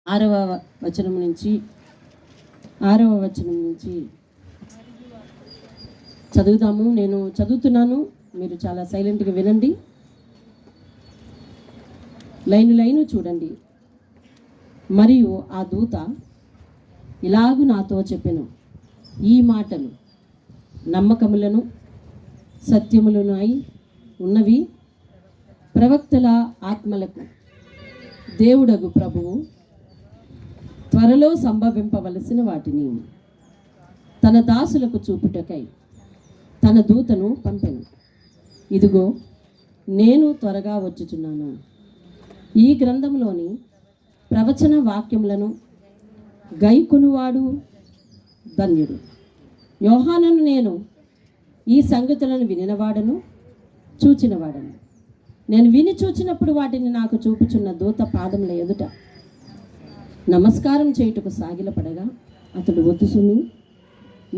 ఆరవ వచనం నుంచి చదువుదాము. నేను చదువుతున్నాను, మీరు చాలా సైలెంట్గా వినండి. లైను చూడండి. మరియు ఆ దూత ఇలాగు నాతో చెప్పెను, ఈ మాటలు నమ్మకములను సత్యములను అయి ఉన్నవి. ప్రవక్తల ఆత్మలకు దేవుడగు ప్రభువు త్వరలో సంభవింపవలసిన వాటిని తన దాసులకు చూపుటకై తన దూతను పంపెను. ఇదిగో నేను త్వరగా వచ్చుచున్నాను. ఈ గ్రంథంలోని ప్రవచన వాక్యములను గైకొనువాడు ధన్యుడు. యోహానును నేను ఈ సంగతులను వినినవాడను, చూచినవాడను. నేను విని చూచినప్పుడు వాటిని నాకు చూపుచున్న దూత పాదముల ఎదుట నమస్కారం చేయుటకు సాగిలపడగా అతడు వద్దుసును,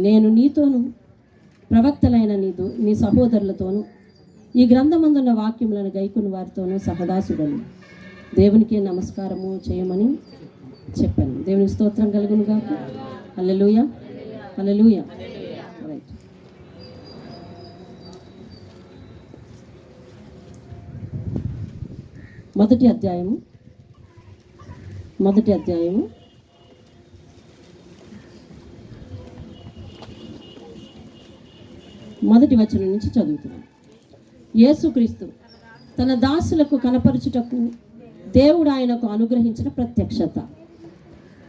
నేను నీతోను ప్రవక్తలైన నీ సహోదరులతోనూ ఈ గ్రంథమందున్న వాక్యములను గైకుని వారితోనూ సహదాసుడను. దేవునికే నమస్కారము చేయమని చెప్పాను. దేవునికి స్తోత్రం కలుగునుగా. హల్లెలూయా, హల్లెలూయా. రైట్. మొదటి అధ్యాయము మొదటి వచనం నుంచి చదువుతున్నాం. యేసుక్రీస్తు తన దాసులకు కనపరచుటకు దేవుడు ఆయనకు అనుగ్రహించిన ప్రత్యక్షత.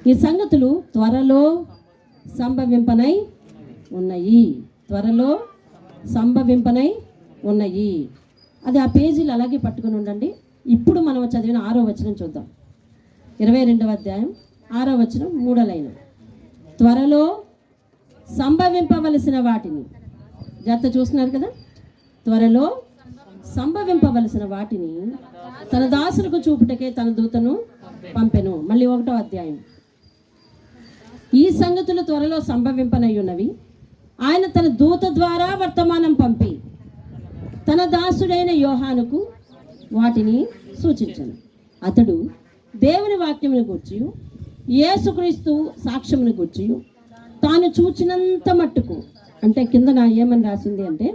ఈ సంగతులు త్వరలో సంభవింపనై ఉన్నాయి. అది ఆ పేజీలు అలాగే పట్టుకుని ఉండండి. ఇప్పుడు మనం చదివిన 6వ వచనం చూద్దాం. 22వ అధ్యాయం 6వ వచనం 3వ లైన్. త్వరలో సంభవింపవలసిన వాటిని, జాగ్రత్త చూస్తున్నారు కదా, త్వరలో సంభవింపవలసిన వాటిని తన దాసులకు చూపుటకే తన దూతను పంపెను. మళ్ళీ 1వ అధ్యాయం. ఈ సంగతులు త్వరలో సంభవింపనయ్యున్నవి. ఆయన తన దూత ద్వారా వర్తమానం పంపి తన దాసుడైన యోహానుకు వాటిని సూచించను. అతడు దేవుని వాక్యమును గూర్చి, యేసుక్రీస్తు సాక్ష్యమును గూర్చి తాను చూచినంత మట్టుకు, అంటే కింద ఏమని రాసింది అంటే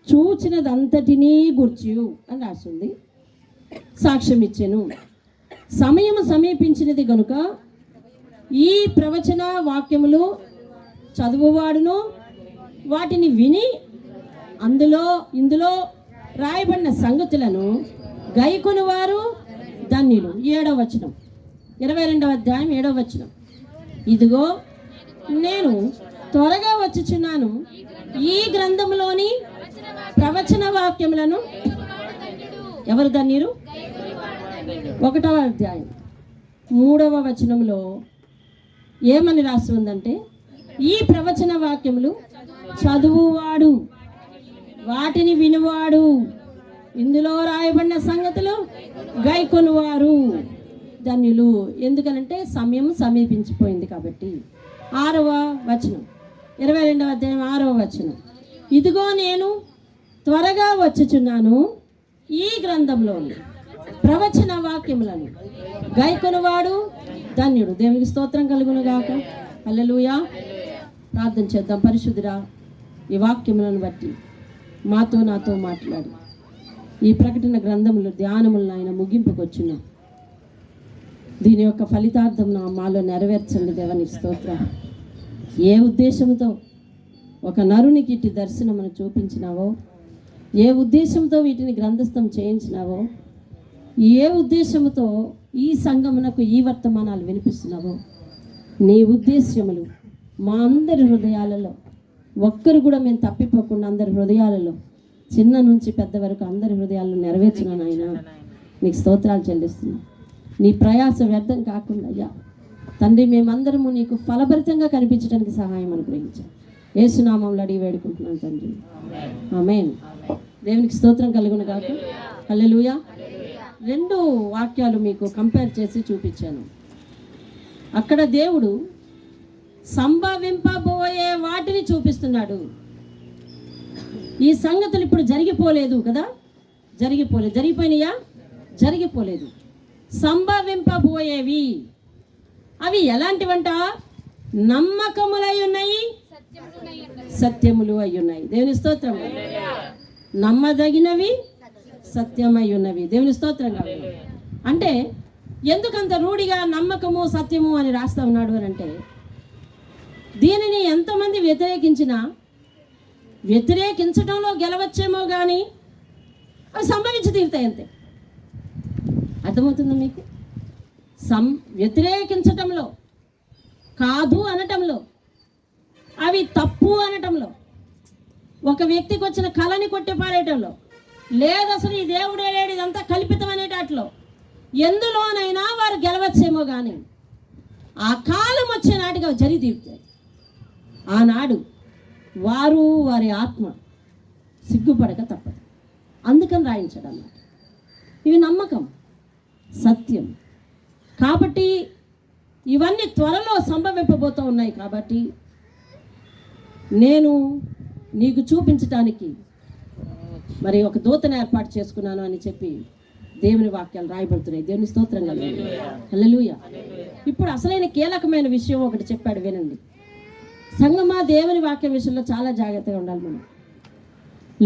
చూచినదంతటినీ గూర్చి అని రాసింది, సాక్ష్యం ఇచ్చాను. సమయం సమీపించినది గనుక ఈ ప్రవచన వాక్యములు చదువువాడును వాటిని విని ఇందులో రాయబడిన సంగతులను గైకొని వారు ధన్యులు. 7వ వచనం, 22వ అధ్యాయం 7వ వచనం. ఇదిగో నేను త్వరగా వచ్చుచున్నాను. ఈ గ్రంథంలోని ప్రవచన వాక్యములను ఎవరు ధన్యులు? 1వ అధ్యాయం 3వ వచనంలో ఏమని రాసి ఉందంటే, ఈ ప్రవచన వాక్యములు చదువువాడు వాటిని వినువాడు, ఇందులో రాయబడిన సంగతులు గైకొనువారు ధన్యులు. ఎందుకనంటే సమయం సమీపించిపోయింది కాబట్టి. 6వ వచనం, 22వ అధ్యాయం 6వ వచనం. ఇదిగో నేను త్వరగా వచ్చుచున్నాను. ఈ గ్రంథంలో ప్రవచన వాక్యములను గైకొనువాడు ధన్యుడు. దేవునికి స్తోత్రం కలుగును గాక. హల్లెలూయా. ప్రార్థన చేద్దాం. పరిశుద్ధుడా, ఈ వాక్యములను బట్టి నాతో మాట్లాడి ఈ ప్రకటన గ్రంథములు ధ్యానములను ఆయన ముగింపుకొచ్చున్నాం. దీని యొక్క ఫలితార్థం మాలో నెరవేర్చండి. దేవానికి స్తోత్రం. ఏ ఉద్దేశంతో ఒక నరునికి ఇట్టి దర్శనమును చూపించినావో, ఏ ఉద్దేశంతో వీటిని గ్రంథస్థం చేయించినావో, ఏ ఉద్దేశంతో ఈ సంగమునకు ఈ వర్తమానాలు వినిపిస్తున్నావో, నీ ఉద్దేశ్యములు మా అందరి హృదయాలలో, ఒక్కరు కూడా మేము తప్పిపోకుండా అందరి హృదయాలలో, చిన్న నుంచి పెద్ద వరకు అందరి హృదయాలను నెరవేర్చిన నాయన నీకు స్తోత్రాలు చెల్లిస్తున్నాం. నీ ప్రయాస వ్యర్థం కాకుండా అయ్యా తండ్రి, మేమందరము నీకు ఫలభరితంగా కనిపించడానికి సహాయం అనుగ్రహించాం. యేసునామంలో అడిగి వేడుకుంటున్నాను తండ్రి, ఆమేన్. దేవునికి స్తోత్రం కలుగును గాక. హల్లెలూయా. 2 వాక్యాలు మీకు కంపేర్ చేసి చూపించాను. అక్కడ దేవుడు సంభవింపబోయే వాటిని చూపిస్తున్నాడు. ఈ సంగతులు ఇప్పుడు జరిగిపోలేదు కదా, జరిగిపోయినాయా? జరిగిపోలేదు. సంభవింపబోయేవి అవి ఎలాంటివంట? నమ్మకములై ఉన్నాయి, సత్యములు అయి ఉన్నాయి. దేవుని స్తోత్రం. నమ్మదగినవి, సత్యమై ఉన్నవి. దేవుని స్తోత్రం. అంటే ఎందుకంత రూఢిగా నమ్మకము సత్యము అని రాస్తా ఉన్నాడు అని అంటే, దీనిని ఎంతమంది వ్యతిరేకించడంలో గెలవచ్చేమో కానీ అవి సంభవించి తీరుతాయి అంతే. అర్థమవుతుందా మీకు? వ్యతిరేకించటంలో, కాదు అనటంలో, అవి తప్పు అనటంలో, ఒక వ్యక్తికి వచ్చిన కళని కొట్టి పారేయటంలో, లేదు అసలు ఈ దేవుడే లేడు ఇదంతా కల్పితం అనేటట్లో, ఎందులోనైనా వారు గెలవచ్చేమో కానీ ఆ కాలం వచ్చే నాటిగా జరి తీరుతాయి. ఆనాడు వారి ఆత్మ సిగ్గుపడక తప్పదు. అందుకని రాయించాడు అన్నమాట. ఇవి నమ్మకం, సత్యం. కాబట్టి ఇవన్నీ త్వరలో సంభవింపబోతూ ఉన్నాయి. కాబట్టి నేను నీకు చూపించటానికి మరి ఒక దూతను ఏర్పాటు చేసుకున్నాను అని చెప్పి దేవుని వాక్యాలు రాయబడుతున్నాయి. దేవుని స్తోత్రం కలుగును. హల్లెలూయా. ఇప్పుడు అసలైన కీలకమైన విషయం ఒకటి చెప్పాడు, వినండి. సంగమా, దేవుని వాక్యం విషయంలో చాలా జాగ్రత్తగా ఉండాలి. మనం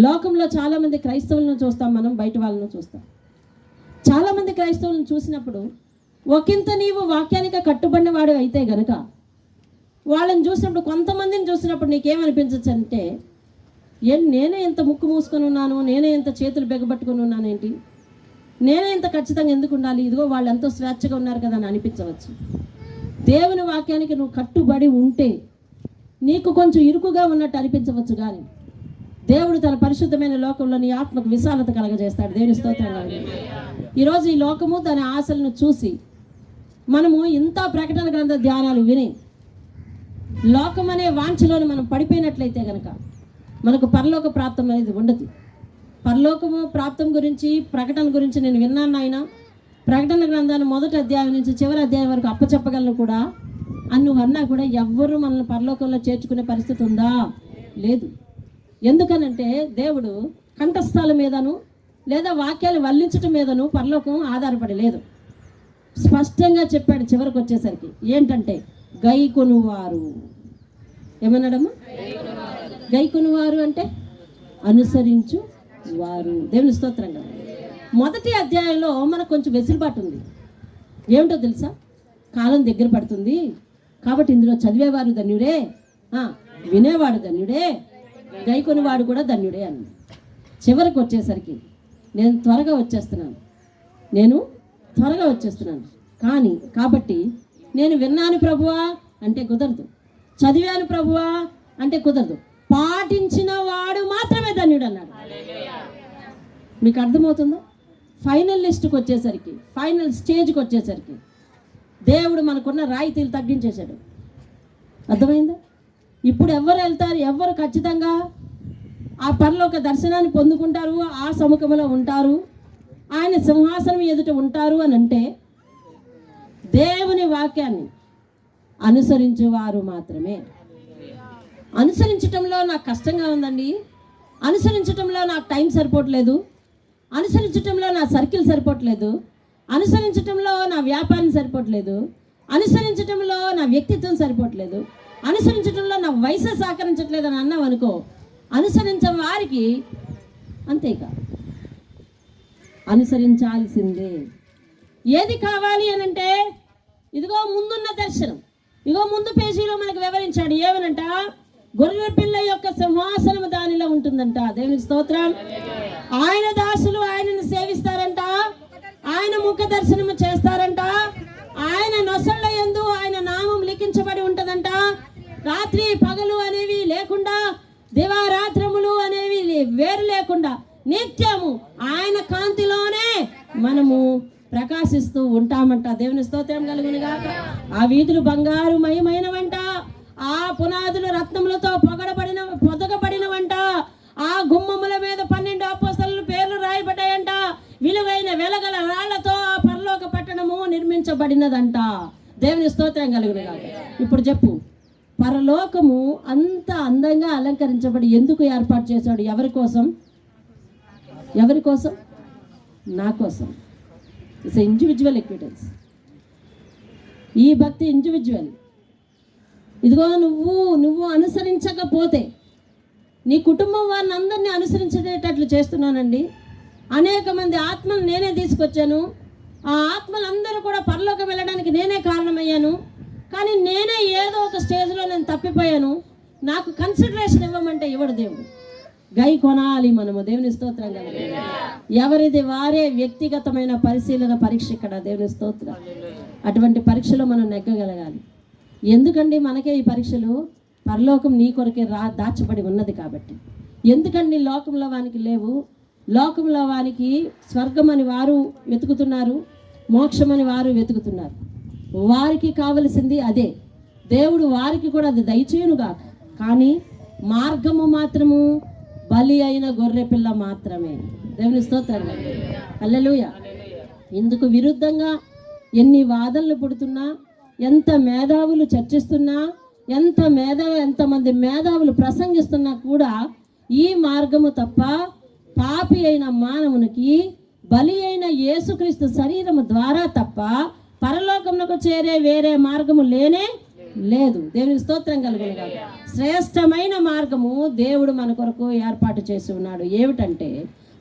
లోకంలో చాలామంది క్రైస్తవులను చూస్తాం, మనం బయట వాళ్ళను చూస్తాం. చాలామంది క్రైస్తవులను చూసినప్పుడు ఒకంత నీవు వాక్యానికి కట్టుబడిన వాడు అయితే గనుక వాళ్ళని చూసినప్పుడు, కొంతమందిని చూసినప్పుడు నీకేమనిపించచ్చు అంటే, నేనే ఇంత ముక్కు మూసుకొని ఉన్నాను, నేనే ఇంత చేతులు బెగబట్టుకొని ఉన్నాను ఏంటి, నేనే ఇంత ఖచ్చితంగా ఎందుకు ఉండాలి, ఇదిగో వాళ్ళు ఎంతో స్వేచ్ఛగా ఉన్నారు కదా అని అనిపించవచ్చు. దేవుని వాక్యానికి నువ్వు కట్టుబడి ఉంటే నీకు కొంచెం ఇరుకుగా ఉన్నట్టు అనిపించవచ్చు, కానీ దేవుడు తన పరిశుద్ధమైన లోకంలో నీ ఆత్మకు విశాలత కలగజేస్తాడు. దేవుని స్తోత్రం కలుగును. ఈరోజు ఈ లోకము దాని ఆశలను చూసి మనము ఇంత ప్రకటన గ్రంథ ధ్యానాలు విని లోకం అనే వాంఛలోని మనం పడిపోయినట్లయితే కనుక మనకు పరలోక ప్రాప్తం అనేది ఉండదు. పరలోకము ప్రాప్తం గురించి, ప్రకటన గురించి నేను విన్నాను ఆయన. ప్రకటన గ్రంథాన్ని మొదటి అధ్యాయం నుంచి చివరి అధ్యాయం వరకు అప్పచెప్పగలను కూడా అని నువ్వు అన్నా కూడా ఎవ్వరూ మనల్ని పరలోకంలో చేర్చుకునే పరిస్థితి ఉందా? లేదు. ఎందుకనంటే దేవుడు కంఠస్థాల మీదను లేదా వాక్యాలు వల్లించటం మీదను పరలోకం ఆధారపడి లేదు. స్పష్టంగా చెప్పాడు చివరికి వచ్చేసరికి. ఏంటంటే గైకొనువారు. ఏమన్నాడమ్మా? గైకొనువారు అంటే అనుసరించు వారు. దేవుని స్తోత్రంగా. మొదటి అధ్యాయంలో మనకు కొంచెం వెసులుబాటు ఉంది. ఏమిటో తెలుసా? కాలం దగ్గర పడుతుంది కాబట్టి ఇందులో చదివేవారు ధన్యుడే, వినేవాడు ధన్యుడే, గైకొనివాడు కూడా ధన్యుడే అన్నది. చివరికి వచ్చేసరికి నేను త్వరగా వచ్చేస్తున్నాను కాబట్టి నేను విన్నాను ప్రభువా అంటే కుదరదు, చదివాను ప్రభువా అంటే కుదరదు, పాటించిన వాడు మాత్రమే ధన్యుడు అన్నాడు. మీకు అర్థమవుతుందా? ఫైనల్ లిస్ట్కి వచ్చేసరికి, ఫైనల్ స్టేజ్కి వచ్చేసరికి దేవుడు మనకున్న రాయితీలు తగ్గించేశాడు. అర్థమైందా? ఇప్పుడు ఎవరు వెళ్తారు, ఎవరు ఖచ్చితంగా ఆ పరలోక దర్శనాన్ని పొందుకుంటారు, ఆ సముఖంలో ఉంటారు, ఆయన సింహాసనం ఎదుట ఉంటారు అని అంటే దేవుని వాక్యాన్ని అనుసరించేవారు మాత్రమే. అనుసరించటంలో నాకు కష్టంగా ఉందండి, అనుసరించటంలో నాకు టైం సరిపోవట్లేదు, అనుసరించటంలో నా సర్కిల్ సరిపోవట్లేదు, అనుసరించటంలో నా వ్యాపారం సరిపోవట్లేదు, అనుసరించటంలో నా వ్యక్తిత్వం సరిపోవట్లేదు, అనుసరించటంలో నా వయసు సహకరించట్లేదు అని అన్నావు అనుకో, అనుసరించే వారికి అంతేకా అనుసరించాల్సిందే. ఏది కావాలి అని అంటే ఇదిగో ముందున్న దర్శనం, ఇదిగో ముందు పేజీలో మనకు వివరించాడు. ఏమనంట? గొర్రె పిల్ల యొక్క సింహాసనం దానిలో ఉంటుందంట. దేవునికి స్తోత్రం. ఆయన దాసులు ఆయనను సేవిస్తారంట, ఆయన ముఖ దర్శనము చేస్తారంట, ఆయన నొసళ్ళ యందు ఆయన నామం లిఖించబడి ఉంటుందంట. రాత్రి పగలు అనేవి లేకుండా, దివారాత్రములు అనేవి వేరు లేకుండా నిత్యము ఆయన కాంతిలోనే మనము ప్రకాశిస్తూ ఉంటామంట. దేవుని స్తోత్రం కలుగునుగాక. ఆ వీధులు బంగారు మయమైనవంట, ఆ పునాదులు రత్నములతో పొదగబడినవంట, ఆ గుమ్మముల మీద 12 అపోస్తలుల పేర్లు రాయబడ్డాయంట, విలువైన వెలగల రాళ్లతో ఆ పరలోక పట్టణము నిర్మించబడినదంట. దేవుని స్తోత్రం కలుగునుగాక. ఇప్పుడు చెప్పు, పరలోకము అంత అందంగా అలంకరించబడి ఎందుకు ఏర్పాటు చేశాడు? ఎవరి కోసం? ఎవరి కోసం? నా కోసం. ఇట్స్ ఇండివిజువల్ ఎక్విటెన్స్. ఈ భక్తి ఇండివిజువల్. ఇదిగో నువ్వు అనుసరించకపోతే నీ కుటుంబం వారిని అందరినీ అనుసరించేటట్లు చేస్తున్నానండి. అనేక మంది ఆత్మలు నేనే తీసుకొచ్చాను. ఆ ఆత్మలందరూ కూడా పరలోకం వెళ్ళడానికి నేనే కారణమయ్యాను. కానీ నేనే ఏదో ఒక స్టేజ్లో నేను తప్పిపోయాను. నాకు కన్సిడరేషన్ ఇవ్వమంటే ఇవ్వడు దేవుడు. గై కొనాలి మనము. దేవుని స్తోత్రం కలగాలి. ఎవరిది వారే వ్యక్తిగతమైన పరిశీలన పరీక్ష ఇక్కడ. దేవుని స్తోత్రం. అటువంటి పరీక్షలో మనం నెగ్గగలగాలి. ఎందుకండి మనకే ఈ పరీక్షలు? పరలోకం నీ కొరకే దాచబడి ఉన్నది కాబట్టి. ఎందుకండి లోకంలో వానికి లేవు? లోకంలో వానికి స్వర్గం అని వారు వెతుకుతున్నారు, మోక్షం అని వారు వెతుకుతున్నారు. వారికి కావలసింది అదే. దేవుడు వారికి కూడా అది దయచేయునుగాక. కానీ మార్గము మాత్రము బలి అయిన గొర్రె పిల్ల మాత్రమే. దేవుని స్తోత్రం. హల్లెలూయా. ఇందుకు విరుద్ధంగా ఎన్ని వాదనలు పుడుతున్నా, ఎంత మేధావులు చర్చిస్తున్నా, ఎంతమంది మేధావులు ప్రసంగిస్తున్నా కూడా ఈ మార్గము తప్ప పాపి అయిన మానవునికి బలి అయిన యేసుక్రీస్తు శరీరము ద్వారా తప్ప పరలోకమునకు చేరే వేరే మార్గము లేనే లేదు. దేవునికి స్తోత్రం కలుగునుగాక. శ్రేష్టమైన మార్గము దేవుడు మన కొరకు ఏర్పాటు చేసి ఉన్నాడు. ఏమిటంటే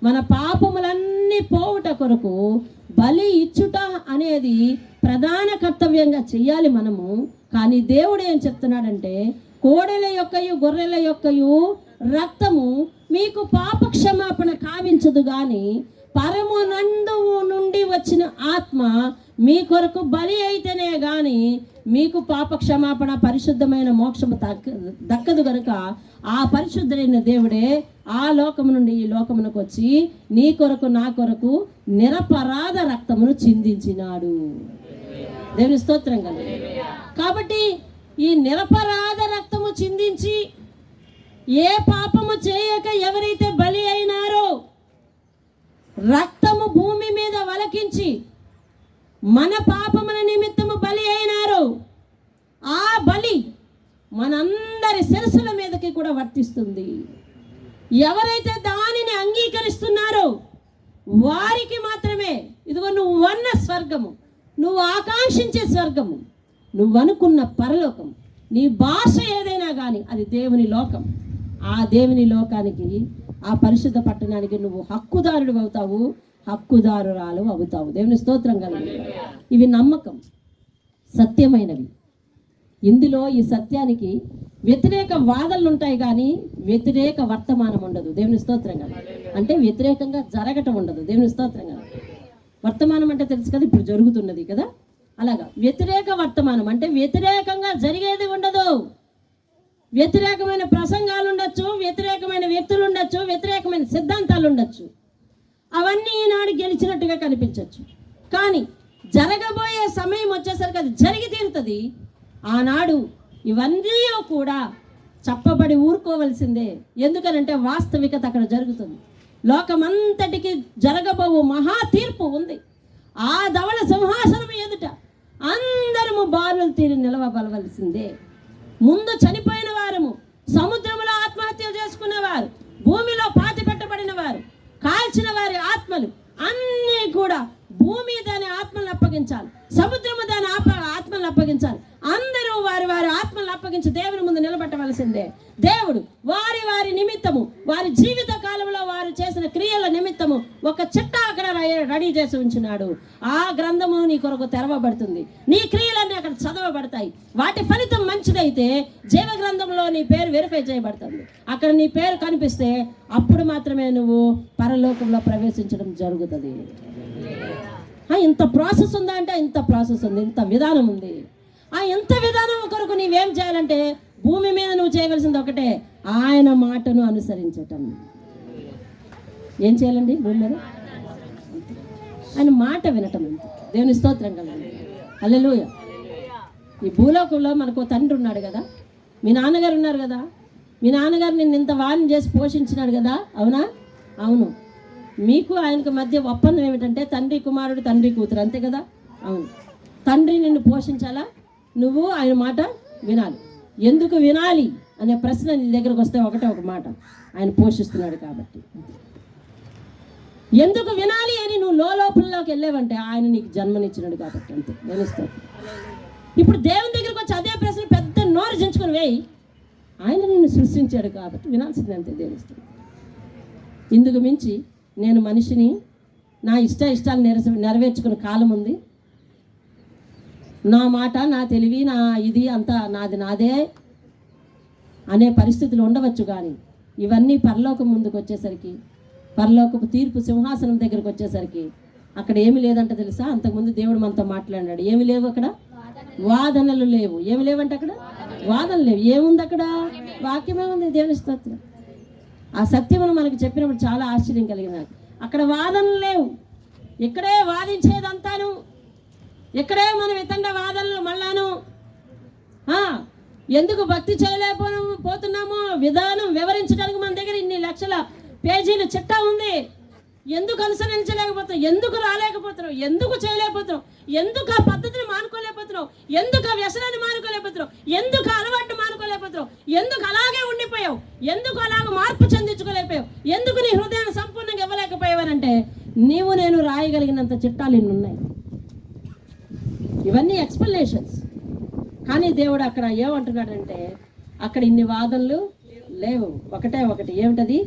మన పాపములన్నీ పోవుట కొరకు బలి ఇచ్చుట అనేది ప్రధాన కర్తవ్యంగా చెయ్యాలి మనము. కానీ దేవుడు ఏం చెప్తున్నాడంటే కోడెల యొక్కయు గొర్రెల యొక్కయు రక్తము మీకు పాప క్షమాపణ కావించదు, కానీ పరమునందు నుండి వచ్చిన ఆత్మ మీ కొరకు బలి అయితేనే కానీ మీకు పాప క్షమాపణ పరిశుద్ధమైన మోక్షము దక్కదు. కనుక ఆ పరిశుద్ధుడైన దేవుడే ఆ లోకము నుండి ఈ లోకమునకు వచ్చి నీ కొరకు నా కొరకు నిరపరాధ రక్తమును చిందించినాడు. దేవుని స్తోత్రం కలుగు. కాబట్టి ఈ నిరపరాధ రక్తము చిందించి ఏ పాపము చేయక ఎవరైతే బలి అయినారో, రక్తము భూమి మీద వలకించి మన పాపముల నిమిత్తము బలి అయినారో, ఆ బలి మనందరి శిరస్సుల మీదకి కూడా వర్తిస్తుంది. ఎవరైతే దానిని అంగీకరిస్తున్నారో వారికి మాత్రమే ఇదిగో నువ్వు అన్న స్వర్గము, నువ్వు ఆకాంక్షించే స్వర్గము, నువ్వు అనుకున్న పరలోకం, నీ భాష ఏదైనా కానీ అది దేవుని లోకం. ఆ దేవుని లోకానికి, ఆ పరిశుద్ధ పట్టణానికి నువ్వు హక్కుదారుడు అవుతావు, హక్కుదారురాలు అవుతావు. దేవుని స్తోత్రం కలుగు. ఇవి నమ్మకం, సత్యమైనవి. ఇందులో ఈ సత్యానికి వ్యతిరేక వాదనలు ఉంటాయి కానీ వ్యతిరేక వర్తమానం ఉండదు. దేవుని స్తోత్రం కలుగు. అంటే వ్యతిరేకంగా జరగటం ఉండదు. దేవుని స్తోత్రం కలుగు. వర్తమానం అంటే తెలుసు కదా, ఇప్పుడు జరుగుతున్నది కదా, అలాగా వ్యతిరేక వర్తమానం అంటే వ్యతిరేకంగా జరిగేది ఉండదు. వ్యతిరేకమైన ప్రసంగాలు ఉండొచ్చు, వ్యతిరేకమైన వ్యక్తులు ఉండొచ్చు, వ్యతిరేకమైన సిద్ధాంతాలు ఉండొచ్చు. అవన్నీ ఈనాడు గెలిచినట్టుగా కనిపించవచ్చు. కానీ జరగబోయే సమయం వచ్చేసరికి అది జరిగి తీరుతుంది. ఆనాడు ఇవన్నీ కూడా చెప్పబడి ఊరుకోవలసిందే. ఎందుకనంటే వాస్తవికత అక్కడ జరుగుతుంది. లోకమంతటికి జరగబోవు మహా తీర్పు ఉంది. ఆ ధవళ సింహాసనం ఎదుట అందరము బారులు తీరి నిలవబలవలసిందే. ముందు చనిపోయిన వారము, సముద్రంలో ఆత్మహత్యలు చేసుకునేవారు, భూమిలో పాతి పెట్టబడిన వారు, కాల్చిన వారి ఆత్మలు అన్నీ కూడా భూమి దాని ఆత్మలను అప్పగించాలి, సముద్రము దాని ఆత్మలను అప్పగించాలి. అందరూ వారి వారి ఆత్మలను అప్పగించి దేవుని ముందు నిలబెట్టవలసిందే. దేవుడు వారి వారి నిమిత్తము, వారి జీవిత కాలంలో వారు చేసిన క్రియల నిమిత్తము ఒక చిట్టా అక్కడ రెడీ చేసి ఉంచున్నాడు. ఆ గ్రంథము నీ కొరకు తెరవబడుతుంది. నీ క్రియలన్నీ అక్కడ చదవబడతాయి. వాటి ఫలితం మంచిదైతే జీవ గ్రంథంలో నీ పేరు వెరిఫై చేయబడుతుంది. అక్కడ నీ పేరు కనిపిస్తే అప్పుడు మాత్రమే నువ్వు పరలోకంలో ప్రవేశించడం జరుగుతుంది. ఇంత ప్రాసెస్ ఉందా అంటే ఇంత ప్రాసెస్ ఉంది, ఇంత విధానం ఉంది. ఎంత విధానం కొరకు నీవేం చేయాలంటే భూమి మీద నువ్వు చేయవలసింది ఒకటే, ఆయన మాటను అనుసరించటం. ఏం చేయాలండి భూమి మీద? ఆయన మాట వినటం. అంతే. దేవుని స్తోత్రం కలండి. హల్లెలూయా. ఈ భూలోకంలో మనకు తండ్రి ఉన్నాడు కదా, మీ నాన్నగారు ఉన్నారు కదా, మీ నాన్నగారు నిన్ను ఇంత వాణ్ణి చేసి పోషించినాడు కదా, అవునా? అవును. మీకు ఆయనకు మధ్య ఒప్పందం ఏమిటంటే తండ్రి కుమారుడు, తండ్రి కూతురు, అంతే కదా? అవును. తండ్రి నిన్ను పోషించాలా, నువ్వు ఆయన మాట వినాలి. ఎందుకు వినాలి అనే ప్రశ్న నీ దగ్గరకు వస్తే ఒకటే ఒక మాట, ఆయన పోషిస్తున్నాడు కాబట్టి. ఎందుకు వినాలి అని నువ్వు లోపలలోకి వెళ్ళావంటే ఆయన నీకు జన్మనిచ్చినాడు కాబట్టి. అంతే. తెలుస్తుంది. ఇప్పుడు దేవుని దగ్గరికి వచ్చి అదే ప్రశ్న పెద్ద నోరు చించుకొని వేయి. ఆయన నిన్ను సృష్టించాడు కాబట్టి వినాల్సింది అంతే దేవుని. ఇందుకు మించి నేను మనిషిని నా ఇష్టాలు నెరవేర్చుకునే కాలం ఉంది. నా మాట, నా తెలివి, నా ఇది అంతా నాదే అనే పరిస్థితులు ఉండవచ్చు. కానీ ఇవన్నీ పరలోకం ముందుకు వచ్చేసరికి, పరలోకపు తీర్పు సింహాసనం దగ్గరకు వచ్చేసరికి అక్కడ ఏమి లేదంట తెలుసా? అంతకుముందు దేవుడు మనతో మాట్లాడాడు. ఏమి లేవు అక్కడ? వాదనలు లేవు. ఏమి లేవంటే అక్కడ వాదనలు లేవు. ఏముంది అక్కడ? వాక్యమే ఉంది. దేవుని స్తోత్రం. ఆ సత్యమును మనకు చెప్పినప్పుడు చాలా ఆశ్చర్యం కలిగింది. అక్కడ వాదనలు లేవు. ఇక్కడే వాదించేదంతాను, ఇక్కడే మనం ఇతండ వాదనలు మళ్ళాను. ఎందుకు భక్తి చేయలేకపోతున్నామో విధానం వివరించడానికి మన దగ్గర ఇన్ని లక్షల పేజీలు చిట్టా ఉంది. ఎందుకు అనుసరించలేకపోతున్నాం? ఎందుకు రాలేకపోతున్నాం? ఎందుకు చేయలేకపోతున్నాం? ఎందుకు ఆ పద్ధతిని మానుకోలేకపోతున్నాం? ఎందుకు ఆ వ్యసనాన్ని మానుకోలేకపోతున్నాం? ఎందుకు అలవాటు మానుకోలేకపోతున్నాం? ఎందుకు అలాగే ఉండిపోయావు? ఎందుకు అలాగ మార్పు చెందించుకోలేకపోయావు? ఎందుకు నీ హృదయాన్ని సంపూర్ణంగా ఇవ్వలేకపోయావనంటే నీవు నేను రాయగలిగినంత చిట్టాలు ఇన్ని ఉన్నాయి. ఇవన్నీ ఎక్స్ప్లెనేషన్స్. కానీ దేవుడు అక్కడ ఏమంటున్నాడంటే అక్కడ ఇన్ని వాదనలు లేవు. ఒకటే ఒకటి. ఏమిటది?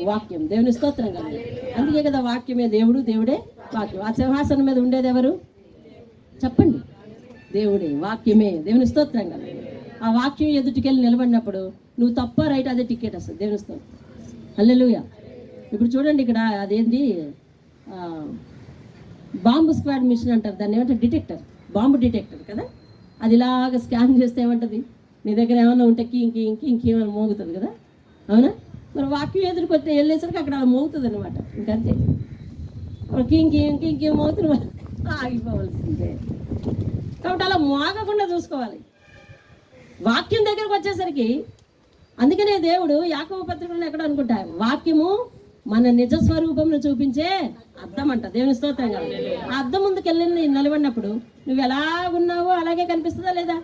వాక్యం. దేవుని స్తోత్రం కదా. అందుకే కదా వాక్యమే దేవుడు, దేవుడే వాక్యం. ఆ సింహాసనం మీద ఉండేది ఎవరు చెప్పండి? దేవుడే. వాక్యమే. దేవుని స్తోత్రం కదా. ఆ వాక్యం ఎదుటికెళ్ళి నిలబడినప్పుడు నువ్వు తప్ప రైట్ అదే టికెట్ వస్తుంది. దేవుని స్తోత్రం. హల్లెలూయా. ఇప్పుడు చూడండి ఇక్కడ అదేంటి బాంబు స్క్వాడ్ మిషన్ అంటారు దాన్ని. ఏమంటారు? డిటెక్టర్. బాంబు డిటెక్టర్ కదా. అది ఇలాగ స్కాన్ చేస్తే ఏమంటుంది? నీ దగ్గర ఏమన్నా ఉంటే ఇంకేమైనా మోగుతుంది కదా. అవునా? మరి వాక్యం ఎదురుకొచ్చి వెళ్ళేసరికి అక్కడ అలా మోగుతుంది అనమాట. ఇంకంతే. ఇంకేం మోగుతుంది, ఆగిపోవలసిందే. కాబట్టి అలా మోగకుండా చూసుకోవాలి. వాక్యం దగ్గరకు వచ్చేసరికి అందుకనే దేవుడు యాకోబు పత్రికలో ఎక్కడ అనుకుంటా వాక్యము మన నిజ స్వరూపంను చూపించే అద్దం అంట. దేవుని స్తోత్రం కదా. ఆ అద్దం ముందుకు వెళ్ళి నిలబడినప్పుడు నువ్వు ఎలాగున్నావో అలాగే కనిపిస్తుందా లేదా?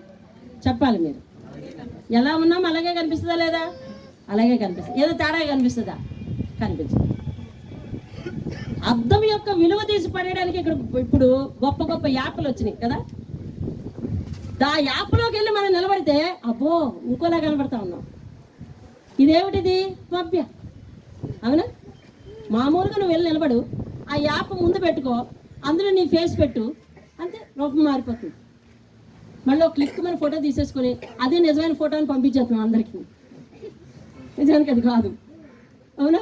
చెప్పాలి మీరు. ఎలా ఉన్నామో అలాగే కనిపిస్తుందా లేదా? అలాగే కనిపిస్తుంది. ఏదో తేడా కనిపిస్తుందా? కనిపించదు. అద్దం యొక్క విలువ తీసి పడేయడానికి ఇక్కడ ఇప్పుడు గొప్ప గొప్ప యాప్లు వచ్చినాయి కదా. ఆ యాప్లోకి వెళ్ళి మనం నిలబడితే అబ్బో ఇంకోలా కనబడతా ఉన్నాం. ఇదేమిటిది? పభ్య. అవునా? మామూలుగా నువ్వు వెళ్ళి నిలబడు, ఆ యాప్ ముందు పెట్టుకో, అందులో నీ ఫేస్ పెట్టు, అంతే రూపం మారిపోతుంది. మళ్ళీ ఒక క్లిక్ మన ఫోటో తీసేసుకొని అదే నిజమైన ఫోటోని పంపించేస్తున్నాం అందరికీ. నిజానికి అది కాదు. అవునా?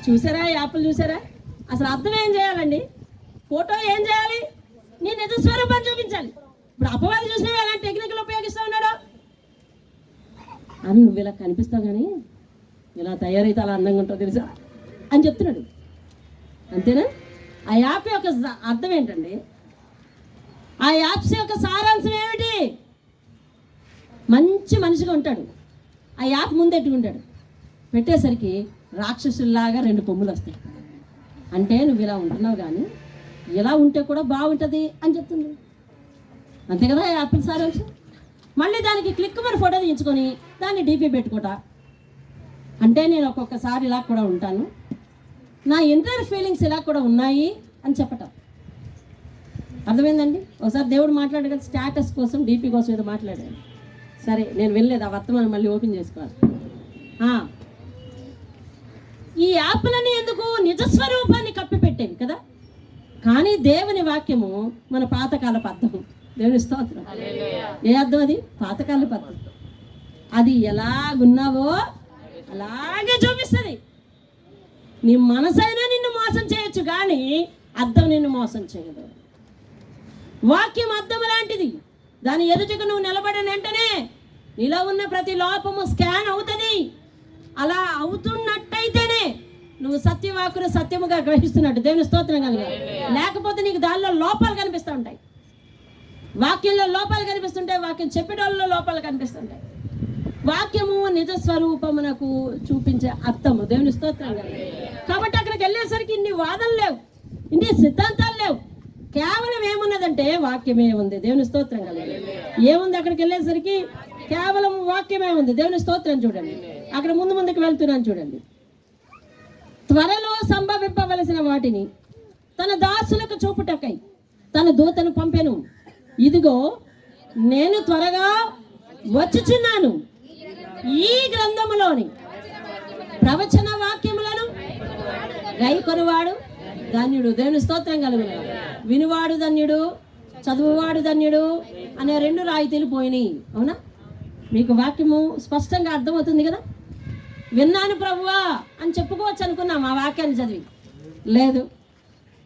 చూసారా యాప్లు? చూసారా? అసలు అర్థం ఏం చేయాలండి? ఫోటో ఏం చేయాలి? నీ నిజ స్వరూపాన్ని చూపించాలి. ఇప్పుడు అపవాది చూసినా ఎలాంటి టెక్నికల్ ఉపయోగిస్తూ ఉన్నాడో అని నువ్వు ఇలా కనిపిస్తావు కానీ ఇలా తయారైతే అలా అందంగా ఉంటావు తెలుసా అని చెప్తున్నాడు. అంతేనా? ఆ యాప్ యొక్క అర్థం ఏంటండి? ఆ యాప్స్ యొక్క సారాంశం ఏమిటి? మంచి మనిషిగా ఉంటాడు, ఆ యాప్ ముందెట్టుకుంటాడు, పెట్టేసరికి రాక్షసుల్లాగా 2 కొమ్ములు వస్తాయి. అంటే నువ్వు ఇలా ఉంటున్నావు కానీ ఇలా ఉంటే కూడా బాగుంటుంది అని చెప్తుంది. అంతే కదా ఆ యాప్ సారాంశం. మళ్ళీ దానికి క్లిక్ మరి ఫోటో తీయించుకొని దాన్ని డీపీ పెట్టుకుంటా. అంటే నేను ఒక్కొక్కసారి ఇలా కూడా ఉంటాను, నా ఇంటర్ ఫీలింగ్స్ ఇలా కూడా ఉన్నాయి అని చెప్పటం. అర్థమైందండి? ఒకసారి దేవుడు మాట్లాడాడు కదా, స్టేటస్ కోసం డీపీ కోసం ఏదో మాట్లాడాడు. సరే నేను వెళ్ళలేదు, ఆ వర్తమానం మళ్ళీ ఓపెన్ చేసుకోవాలి. ఈ యాప్లని ఎందుకు? నిజస్వరూపాన్ని కప్పిపెట్టేవి కదా. కానీ దేవుని వాక్యము మన పాతకాలపు అర్థం. దేవుని స్తోత్రం. ఏ అర్థం అది? పాతకాలపు అర్థం. అది ఎలాగున్నావో అలాగే చూపిస్తుంది. నీ మనసైనా నిన్ను మోసం చేయొచ్చు కానీ అర్థం నిన్ను మోసం చేయదు. వాక్యం అర్థం లాంటిది. దాని ఎదుటకు నువ్వు నిలబడిన వెంటనే నీలో ఉన్న ప్రతి లోపము స్కాన్ అవుతుంది. అలా అవుతున్నట్టయితేనే నువ్వు సత్యవాకును సత్యముగా గ్రహిస్తున్నట్టు. దేవుని స్తోత్రం కలిగా. లేకపోతే నీకు దానిలో లోపాలు కనిపిస్తూ ఉంటాయి. వాక్యంలో లోపాలు కనిపిస్తుంటాయి, వాక్యం చెప్పేటోళ్ళలో లోపాలు కనిపిస్తుంటాయి. వాక్యము నిజ స్వరూపమునకు చూపించే అర్థము. దేవుని స్తోత్రం కలిగా. కాబట్టి అక్కడికి వెళ్ళేసరికి ఇన్ని వాదనలు లేవు, ఇన్ని సిద్ధాంతాలు లేవు. కేవలం ఏమున్నదంటే వాక్యమే ఉంది. దేవుని స్తోత్రం కలిగా. ఏముంది అక్కడికి వెళ్ళేసరికి? కేవలం వాక్యమే ఉంది. దేవుని స్తోత్రం. చూడండి అక్కడ ముందుకు వెళ్తున్నాను చూడండి. త్వరలో సంభవింపవలసిన వాటిని తన దాసులకు చూపుటకై తన దూతను పంపెను. ఇదిగో నేను త్వరగా వచ్చుచున్నాను. ఈ గ్రంథములోని ప్రవచన వాక్యములను గైకొనువాడు ధన్యుడు. దేవుని స్తోత్రం కలుగును. వినువాడు ధన్యుడు, చదువువాడు ధన్యుడు అనే 2 రాయితీలు పోయినాయి. అవునా? మీకు వాక్యము స్పష్టంగా అర్థమవుతుంది కదా. విన్నాను ప్రభువా అని చెప్పుకోవచ్చు అనుకున్నాం ఆ వాక్యాన్ని చదివి. లేదు.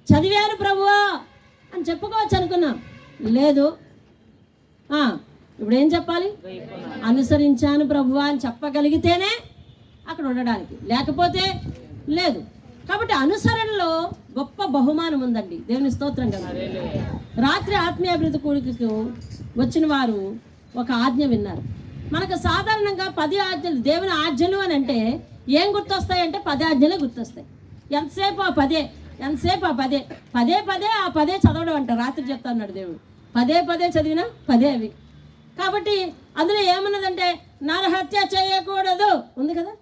చదివాను ప్రభువా అని చెప్పుకోవచ్చు అనుకున్నాం. లేదు. ఇప్పుడు ఏం చెప్పాలి? అనుసరించాను ప్రభువా అని చెప్పగలిగితేనే అక్కడ ఉండడానికి, లేకపోతే లేదు. కాబట్టి అనుసరణలో గొప్ప బహుమానం ఉందండి. దేవుని స్తోత్రం కదా. రాత్రి ఆత్మీయాభివృద్ధి కూడికకు వచ్చిన వారు ఒక ఆజ్ఞ విన్నారు. మనకు సాధారణంగా 10 ఆజ్ఞలు, దేవుని ఆజ్ఞలు అని అంటే ఏం గుర్తొస్తాయంటే 10 ఆజ్ఞలే గుర్తొస్తాయి. ఎంతసేపు ఆ 10, ఎంతసేపు ఆ 10, పదే ఆ 10 చదవడం అంట. రాత్రి చెప్తా అన్నాడు దేవుడు. పదే చదివినా 10 అవి. కాబట్టి అందులో ఏమన్నదంటే నరహత్య చేయకూడదు ఉంది కదా,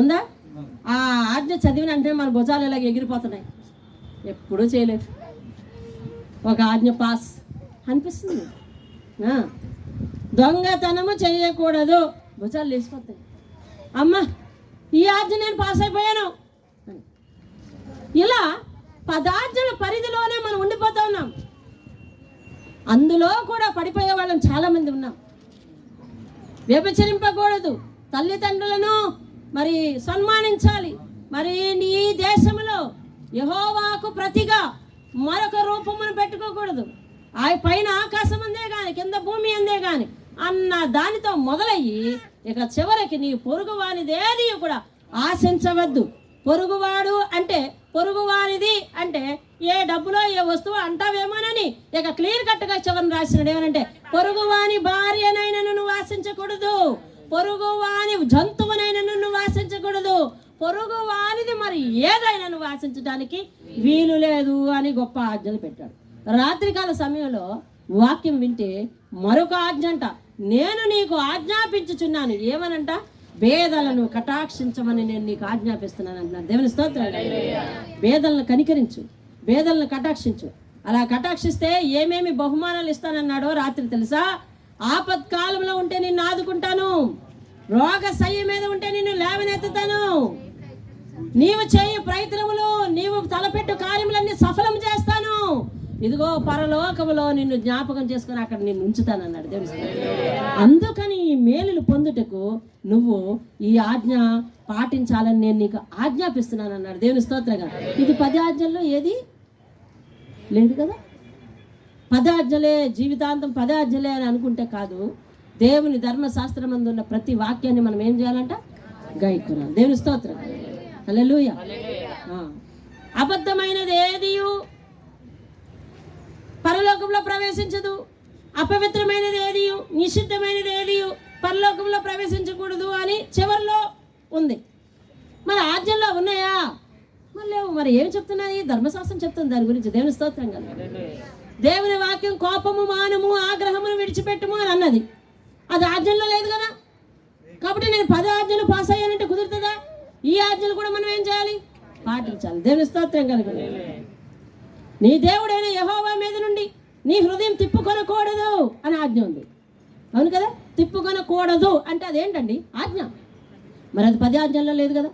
ఉందా? ఆ ఆజ్ఞ చదివిన అంటే మన భుజాలు ఇలాగ ఎగిరిపోతున్నాయి. ఎప్పుడూ చేయలేదు. ఒక ఆజ్ఞ పాస్ అనిపిస్తుంది. దొంగతనము చేయకూడదు, భుజాలు లేచిపోతాయి. అమ్మ ఈ ఆజ్ఞ నేను పాస్ అయిపోయాను. ఇలా 10 ఆజ్ఞల పరిధిలోనే మనం ఉండిపోతా ఉన్నాం. అందులో కూడా పడిపోయే వాళ్ళని చాలామంది ఉన్నాం. వ్యభిచరింపకూడదు, తల్లిదండ్రులను మరి సన్మానించాలి, మరి నీ దేశంలో యెహోవాకు ప్రతిగా మరొక రూపమును పెట్టుకోకూడదు, ఆ పైన ఆకాశం అందే కానీ కింద భూమి అందే కానీ అన్న దానితో మొదలయ్యి ఇక చివరికి నీ పొరుగువానిదేది కూడా ఆశించవద్దు. పొరుగువాడు అంటే పొరుగువానిది అంటే ఏ డబ్బులో ఏ వస్తువు అంటావేమోనని ఇక క్లియర్ కట్గా చివరిని రాసినాడు. ఏమనంటే పొరుగువాని భార్యనైనా నువ్వు ఆశించకూడదు, పొరుగువాని జంతువునైనా నువ్వు ఆశించకూడదు, పొరుగువానిది మరి ఏదైనా నువ్వు ఆశించడానికి వీలు లేదు అని గొప్ప ఆజ్ఞలు పెట్టాడు. రాత్రికాల సమయంలో వాక్యం వింటే మరొక ఆజ్ఞ అంట, నేను నీకు ఆజ్ఞాపించుచున్నాను. ఏమనంట? పేదలను కటాక్షించమని నేను నీకు ఆజ్ఞాపిస్తున్నాను అంటున్నాను. దేవుని స్తోత్రం. పేదలను కనికరించు, పేదలను కటాక్షించు. అలా కటాక్షిస్తే ఏమేమి బహుమానాలు ఇస్తానన్నాడో రాత్రి తెలుసా? ఆపత్కాలంలో ఉంటే నిన్ను ఆదుకుంటాను, రోగ శయ్య మీద ఉంటే నిన్ను లేవనెత్తుతాను, నీవు చేయ ప్రయత్నములు, నీవు తలపెట్టు కార్యములన్నీ సఫలం చేస్తాను, ఇదిగో పరలోకములో నిన్ను జ్ఞాపకం చేసుకుని అక్కడ నిన్ను ఉంచుతానన్నాడు. దేవుని అందుకని ఈ మేలులు పొందుటకు నువ్వు ఈ ఆజ్ఞ పాటించాలని నేను నీకు ఆజ్ఞాపిస్తున్నాను అన్నాడు. దేవుని స్తోత్రంగా. ఇది 10 ఆజ్ఞల్లో ఏది లేదు కదా. 10 ఆజ్ఞలే జీవితాంతం 10 ఆజ్ఞలే అని అనుకుంటే కాదు. దేవుని ధర్మశాస్త్రం నందు ఉన్న ప్రతి వాక్యాన్ని మనం ఏం చేయాలంట? గైకొనాలి. దేవుని స్తోత్రం. హల్లెలూయా. అబద్ధమైనది ఏదియు పరలోకంలో ప్రవేశించదు, అపవిత్రమైనది ఏది, నిషిద్ధమైనది ఏది పరలోకంలో ప్రవేశించకూడదు అని చివరిలో ఉంది. మరి ఆజ్ఞల్లో ఉన్నాయా? మరి లేవు. మరి ఏం చెప్తున్నది? ధర్మశాస్త్రం చెప్తుంది దాని గురించి. దేవుని స్తోత్రం కదా. దేవుని వాక్యం కోపము, మానము, ఆగ్రహమును విడిచిపెట్టుము అని అన్నది. అది ఆజ్ఞల్లో లేదు కదా. కాబట్టి నేను 10 ఆజ్ఞలు పాస్ అయ్యానంటే కుదురుతుందా? ఈ ఆజ్ఞలు కూడా మనం ఏం చేయాలి? పాటించాలి. దేవుని స్తోత్రం కలుగు. నీ దేవుడైన యెహోవా మీద నుండి నీ హృదయం తిప్పుకొనకూడదు అని ఆజ్ఞ ఉంది. అవును కదా. తిప్పుకొనకూడదు అంటే అదేంటండి? ఆజ్ఞ. మరి అది 10 ఆజ్ఞల్లో లేదు కదా.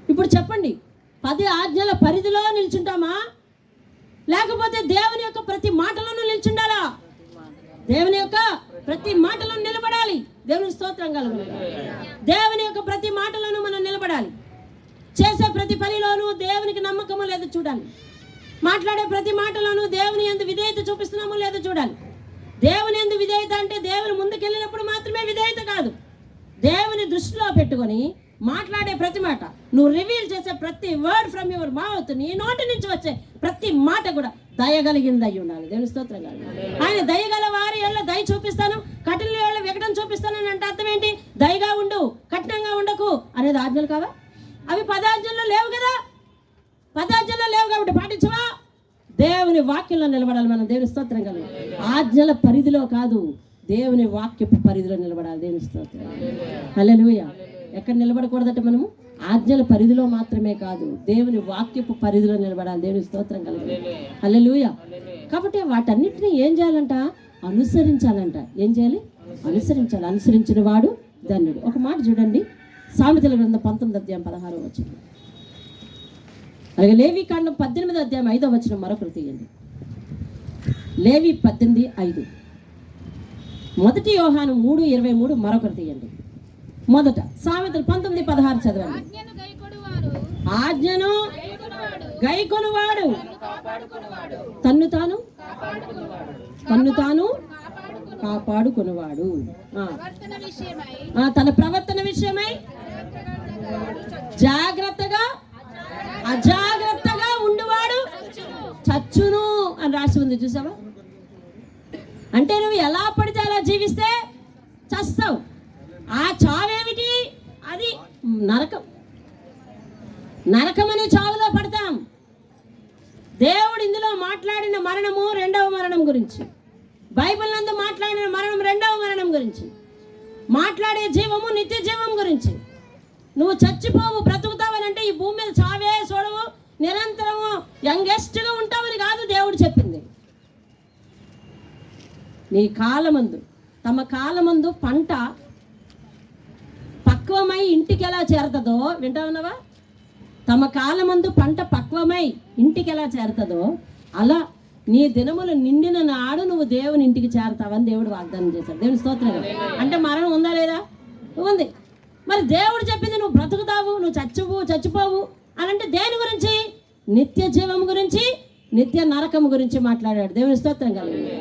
ఇప్పుడు చెప్పండి, 10 ఆజ్ఞల పరిధిలో నిల్చుంటామా, లేకపోతే దేవుని యొక్క ప్రతి మాటలోనూ నిల్చుండాలా? దేవుని యొక్క ప్రతి మాటలో నిలబడాలి. దేవుని స్తోత్రం కలుగు. దేవుని యొక్క ప్రతి మాటలోనూ మనం నిలబడాలి. చేసే ప్రతి పనిలోనూ దేవునికి నమ్మకము లేదో చూడాలి. మాట్లాడే ప్రతి మాటలోనూ దేవుని యందు విధేయత చూపిస్తున్నామో లేదో చూడాలి. దేవుని యందు విధేయత అంటే దేవుని ముందుకెళ్ళినప్పుడు మాత్రమే విధేయత కాదు. దేవుని దృష్టిలో పెట్టుకొని మాట్లాడే ప్రతి మాట, నువ్వు రివీల్ చేసే ప్రతి వర్డ్ ఫ్రమ్ యువర్ మౌత్, నీ నోటి నుంచి వచ్చే ప్రతి మాట కూడా దయగలిగింది అయి ఉండాలి. దేవుని స్తోత్రం కాదు. ఆయన దయగల వారి వల్ల దయ చూపిస్తాను, కఠిన వల్ల వికటం చూపిస్తానని అంటే అర్థం ఏంటి? దయగా ఉండు, కఠినంగా ఉండకు అనేది ఆజ్ఞలు కావా? అవి 10 ఆజ్ఞల్లో లేవు కదా. 10 ఆజ్ఞల్లో లేవు కాబట్టి పాటించవా? దేవుని వాక్యంలో నిలబడాలి మనం. దేవుని స్తోత్రం కలుగు. ఆజ్ఞల పరిధిలో కాదు, దేవుని వాక్యపు పరిధిలో నిలబడాలి. దేవుని స్తోత్రం. హల్లెలూయా. ఎక్కడ నిలబడకూడదట మనము? ఆజ్ఞల పరిధిలో మాత్రమే కాదు, దేవుని వాక్యపు పరిధిలో నిలబడాలి. దేవుని స్తోత్రం కలుగు. హల్లెలూయా. కాబట్టి వాటన్నిటిని ఏం చేయాలంట? అనుసరించాలంట. ఏం చేయాలి? అనుసరించాలి. అనుసరించిన వాడు ధన్యుడు. ఒక మాట చూడండి, సామెతల గ్రంథం 19వ అధ్యాయం 16వ వచనం, అలాగే లేవీకాండం 18వ అధ్యాయం 5వ వచనం మరొకరు తీయండి. లేవి 18:5, మొదటి యోహాను 3:23 మరొకరు తీయండి. మొదట సామెతలు 19:16 చదవండి. ఆజ్ఞను గైకొనువాడు తన్ను తాను కాపాడుకొనువాడు. తన ప్రవర్తన విషయమై జాగ్రత్తగా అజాగ్రత్తగా ఉండువాడు చచ్చును అని రాసి ఉంది. చూసావా? అంటే నువ్వు ఎలా పడితే అలా జీవిస్తే చస్తావు. ఆ చావేమిటి? అది నరకం. నరకం అనే చావులో పడతాం. దేవుడు ఇందులో మాట్లాడిన మరణము రెండవ మరణం గురించి, బైబిల్ నందు మాట్లాడిన మరణం రెండవ మరణం గురించి, మాట్లాడే జీవము నిత్య జీవం గురించి. నువ్వు చచ్చిపోవు, బ్రతుకుతావనంటే ఈ భూమి మీద చావే చూడవు, నిరంతరము యంగెస్ట్గా ఉంటావని కాదు దేవుడు చెప్పింది. నీ కాలమందు, తమ కాలమందు పంట పక్వమై ఇంటికి ఎలా చేరుతుందో వింటా ఉన్నావా? తమ కాలమందు పంట పక్వమై ఇంటికి ఎలా చేరుతుందో అలా నీ దినములు నిండిన నాడు నువ్వు దేవుని ఇంటికి చేరతావని దేవుడు వాగ్దానం చేశాడు. దేవుని స్తోత్రం. అంటే మరణం ఉందా లేదా? ఉంది. మరి దేవుడు చెప్పింది నువ్వు బ్రతుకుతావు, నువ్వు చచ్చిపోవు అని అంటే దేని గురించి? నిత్య జీవం గురించి, నిత్య నరకం గురించి మాట్లాడాడు. దేవుని స్తోత్రం కలిగింది.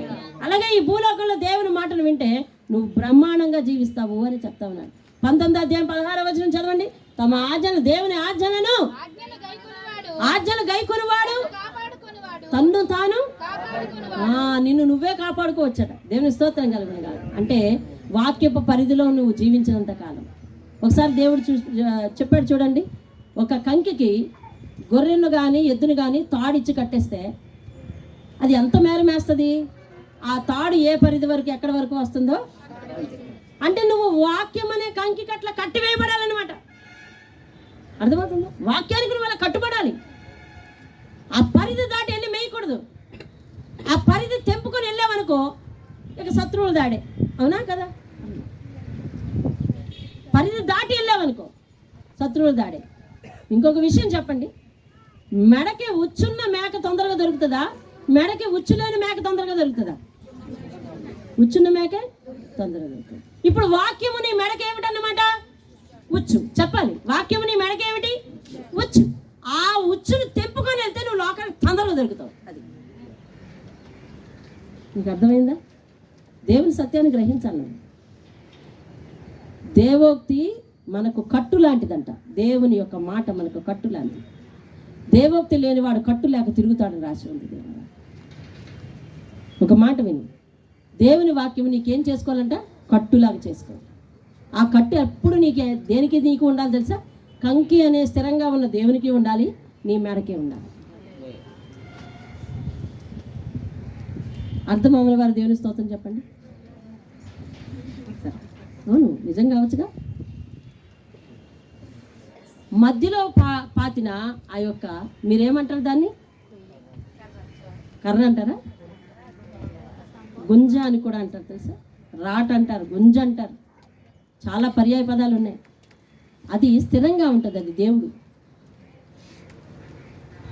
అలాగే ఈ భూలోకంలో దేవుని మాటను వింటే నువ్వు బ్రహ్మాండంగా జీవిస్తావు అని చెప్తా ఉన్నాడు. 19వ అధ్యాయం 16వ వచనం చదవండి. తమ ఆజ్ఞలు, దేవుని ఆజ్ఞలు గైకొనువాడు తన్ను తాను నిన్ను నువ్వే కాపాడుకోవచ్చట. దేవుని స్తోత్రం కలిగిన కాదు. అంటే వాక్యపు పరిధిలో నువ్వు జీవించినంత కాలం. ఒకసారి దేవుడు చెప్పాడు చూడండి, ఒక కంకికి గొర్రెను కానీ ఎద్దును కానీ తాడిచ్చి కట్టేస్తే అది ఎంత మేర మేస్తుంది? ఆ తాడు ఏ పరిధి వరకు, ఎక్కడి వరకు వస్తుందో. అంటే నువ్వు వాక్యం అనే కంకికి అట్లా కట్టివేయబడాలన్నమాట. అర్థమవుతుందా? వాక్యానికి నువ్వు అలా కట్టుబడాలి. ఆ పరిధి దాటి వెళ్ళి మేయకూడదు. ఆ పరిధి తెంపుకొని వెళ్ళావనుకో ఇక శత్రువులు దాడే. అవునా కదా? పరిధి దాటి వెళ్ళావనుకో శత్రువులు దాడే. ఇంకొక విషయం చెప్పండి, మెడకి ఉచ్చున్న మేక తొందరగా దొరుకుతుందా? మెడకి ఉచ్చు లేని మేక తొందరగా దొరుకుతుందా? ఉచ్చున్న మేక తొందరగా దొరుకుతుంది. ఇప్పుడు వాక్యము నీ మెడకి ఏమిటన్నమాట? ఉచ్చు. చెప్పాలి, వాక్యము నీ మెడకి ఏమిటి? ఉచ్చు. ఆ ఉచ్చును తెంపుకొని వెళ్తే నువ్వు లోకానికి తొందరగా దొరుకుతావు. అది నీకు అర్థమైందా? దేవుని సత్యాన్ని గ్రహించాలి. దేవోక్తి మనకు కట్టు లాంటిదంట. దేవుని యొక్క మాట మనకు కట్టు లాంటిది. దేవోక్తి లేనివాడు కట్టు లేక తిరుగుతాడని రాసి ఉంది. దేవుడు ఒక మాట విని, దేవుని వాక్యం నీకేం చేసుకోవాలంట? కట్టులాగా చేసుకోవాలి. ఆ కట్టు ఎప్పుడు దేనికి నీకు ఉండాలి తెలుసా? కంకి అనే స్థిరంగా ఉన్న దేవునికి ఉండాలి, నీ మెడకే ఉండాలి. అర్థమవున వారు దేవుని స్తోత్రం చెప్పండి. అవును, నిజం కావచ్చుగా. మధ్యలో పాతిన ఆ యొక్క, మీరేమంటారు దాన్ని? కర్ర అంటారా? గుంజ అని కూడా అంటారు తెలుసా? రాట్ అంటారు, గుంజ అంటారు, చాలా పర్యాయ పదాలు ఉన్నాయి. అది స్థిరంగా ఉంటుంది. అది దేవుడు.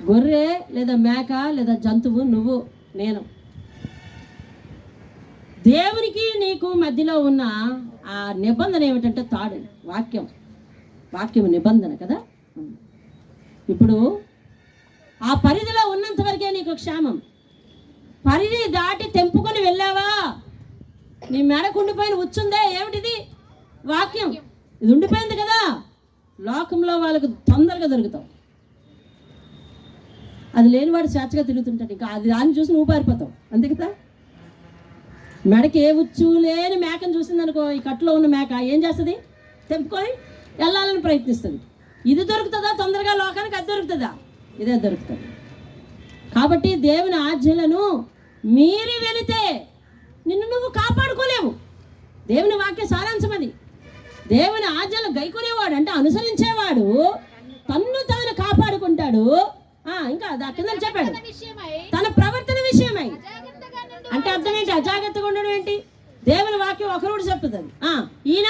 గొర్రె లేదా మేక లేదా జంతువు, నువ్వు నేను, దేవునికి నీకు మధ్యలో ఉన్న ఆ నిబంధన ఏమిటంటే తాడు, వాక్యం నిబంధన కదా. ఇప్పుడు ఆ పరిధిలో ఉన్నంత వరకే నీకు క్షేమం. పరిధి దాటి తెంపుకొని వెళ్ళావా, నీ మెడకు ఉండిపోయిన ఉచ్చుందే, ఏమిటిది? వాక్యం. ఇది ఉండిపోయింది కదా, లోకంలో వాళ్ళకు తొందరగా దొరుకుతావు. అది లేనివాడు స్వేచ్ఛగా తిరుగుతుంటాడు. ఇంకా అది దాన్ని చూసి నువ్వు పారిపోతావు, అంతే కదా. మెడకి ఏ ఉచ్చు లేని మేకను చూసిందనుకో, ఈ కట్టులో ఉన్న మేక ఏం చేస్తుంది? తెంపుకొని వెళ్ళాలని ప్రయత్నిస్తుంది. ఇది దొరుకుతుందా తొందరగా లోకానికి? అది దొరుకుతుందా? ఇదే దొరుకుతుంది. కాబట్టి దేవుని ఆజ్ఞలను మీరి వెళితే నిన్ను నువ్వు కాపాడుకోలేవు. దేవుని వాక్య సారాంశం అది. దేవుని ఆజ్ఞలు గైకొనేవాడు అంటే అనుసరించేవాడు తన్ను తాను కాపాడుకుంటాడు. ఇంకా కింద చెప్పాడు, తన ప్రవర్తన విషయమై. అంటే అర్థం ఏంటి? అజాగ్రత్తగా ఉండడం ఏంటి? దేవుని వాక్యం ఒక రూట్ చెప్తుంది, ఈయన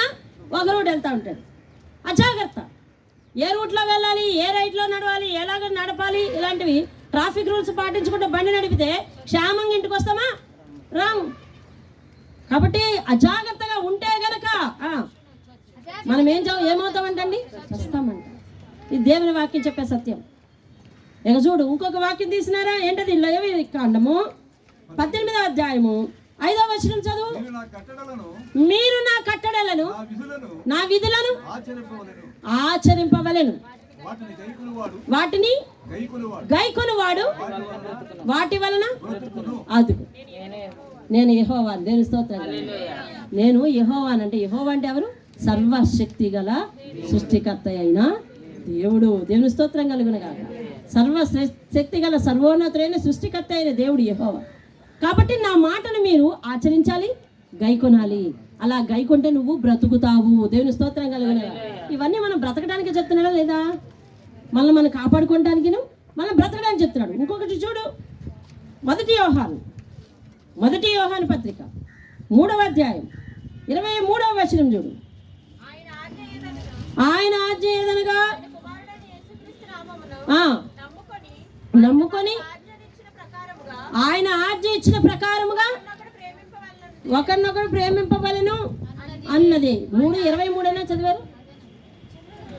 ఒక రూట్ వెళ్తూ ఉంటాడు. అజాగ్రత్త. ఏ రూట్లో వెళ్ళాలి, ఏ రైట్లో నడవాలి, ఎలాగ నడపాలి, ఇలాంటివి ట్రాఫిక్ రూల్స్ పాటించుకుంటే బండి నడిపితే క్షేమంగా ఇంటికి వస్తామా? రాము. కాబట్టి అజాగ్రత్తగా ఉంటే గనక మనం ఏమవుతామంటండి? వస్తామంట. ఇది దేవుని వాక్యం చెప్పే సత్యం. ఇక చూడు, ఇంకొక వాక్యం తీసినారా? ఏంటది? లేవి కాండము 18వ అధ్యాయము 5వ వచనం చదువు. మీరు నా కట్టడలను నా విధులను ఆచరింపవలెను, వాటిని గైకొనువాడు వాటి వలన అదుగు. నేను యెహోవాను. దేవుని స్తోత్రం. నేను యెహోవాను. అంటే యెహోవా అంటే ఎవరు? సర్వశక్తి గల సృష్టికర్త అయిన దేవుడు. దేవుని స్తోత్రం కలుగునుగా. సర్వశక్తి గల సర్వోన్నతుడైన సృష్టికర్త అయిన దేవుడు యెహోవా. కాబట్టి నా మాటను మీరు ఆచరించాలి, గైకొనాలి. అలా గైకొంటే నువ్వు బ్రతుకుతావు. దేవుని స్తోత్రం కలుగునుగా. ఇవన్నీ మనం బ్రతకడానికి చెప్తున్నాడా లేదా? మనం కాపాడుకోవడానికి, మనం బ్రతకడానికి చెప్తున్నాడు. ఇంకొకటి చూడు, మొదటి యోహాను పత్రిక 3వ అధ్యాయం 23వ వచనం చూడు. ఆయన ఆజ్ఞ ఏదనగా నమ్ముకొని ఆయన ఆజ్ఞ ఇచ్చిన ప్రకారముగా ఒకరినొకరు ప్రేమింపవలెను అన్నది. 3:23 చదివారు?